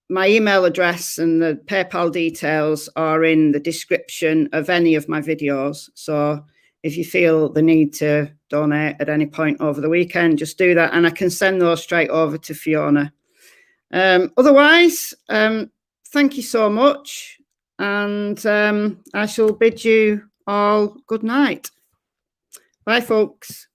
My email address and the PayPal details are in the description of any of my videos. So if you feel the need to donate at any point over the weekend, just do that, and I can send those straight over to Fiona. Otherwise, thank you so much, and I shall bid you all good night. Bye, folks.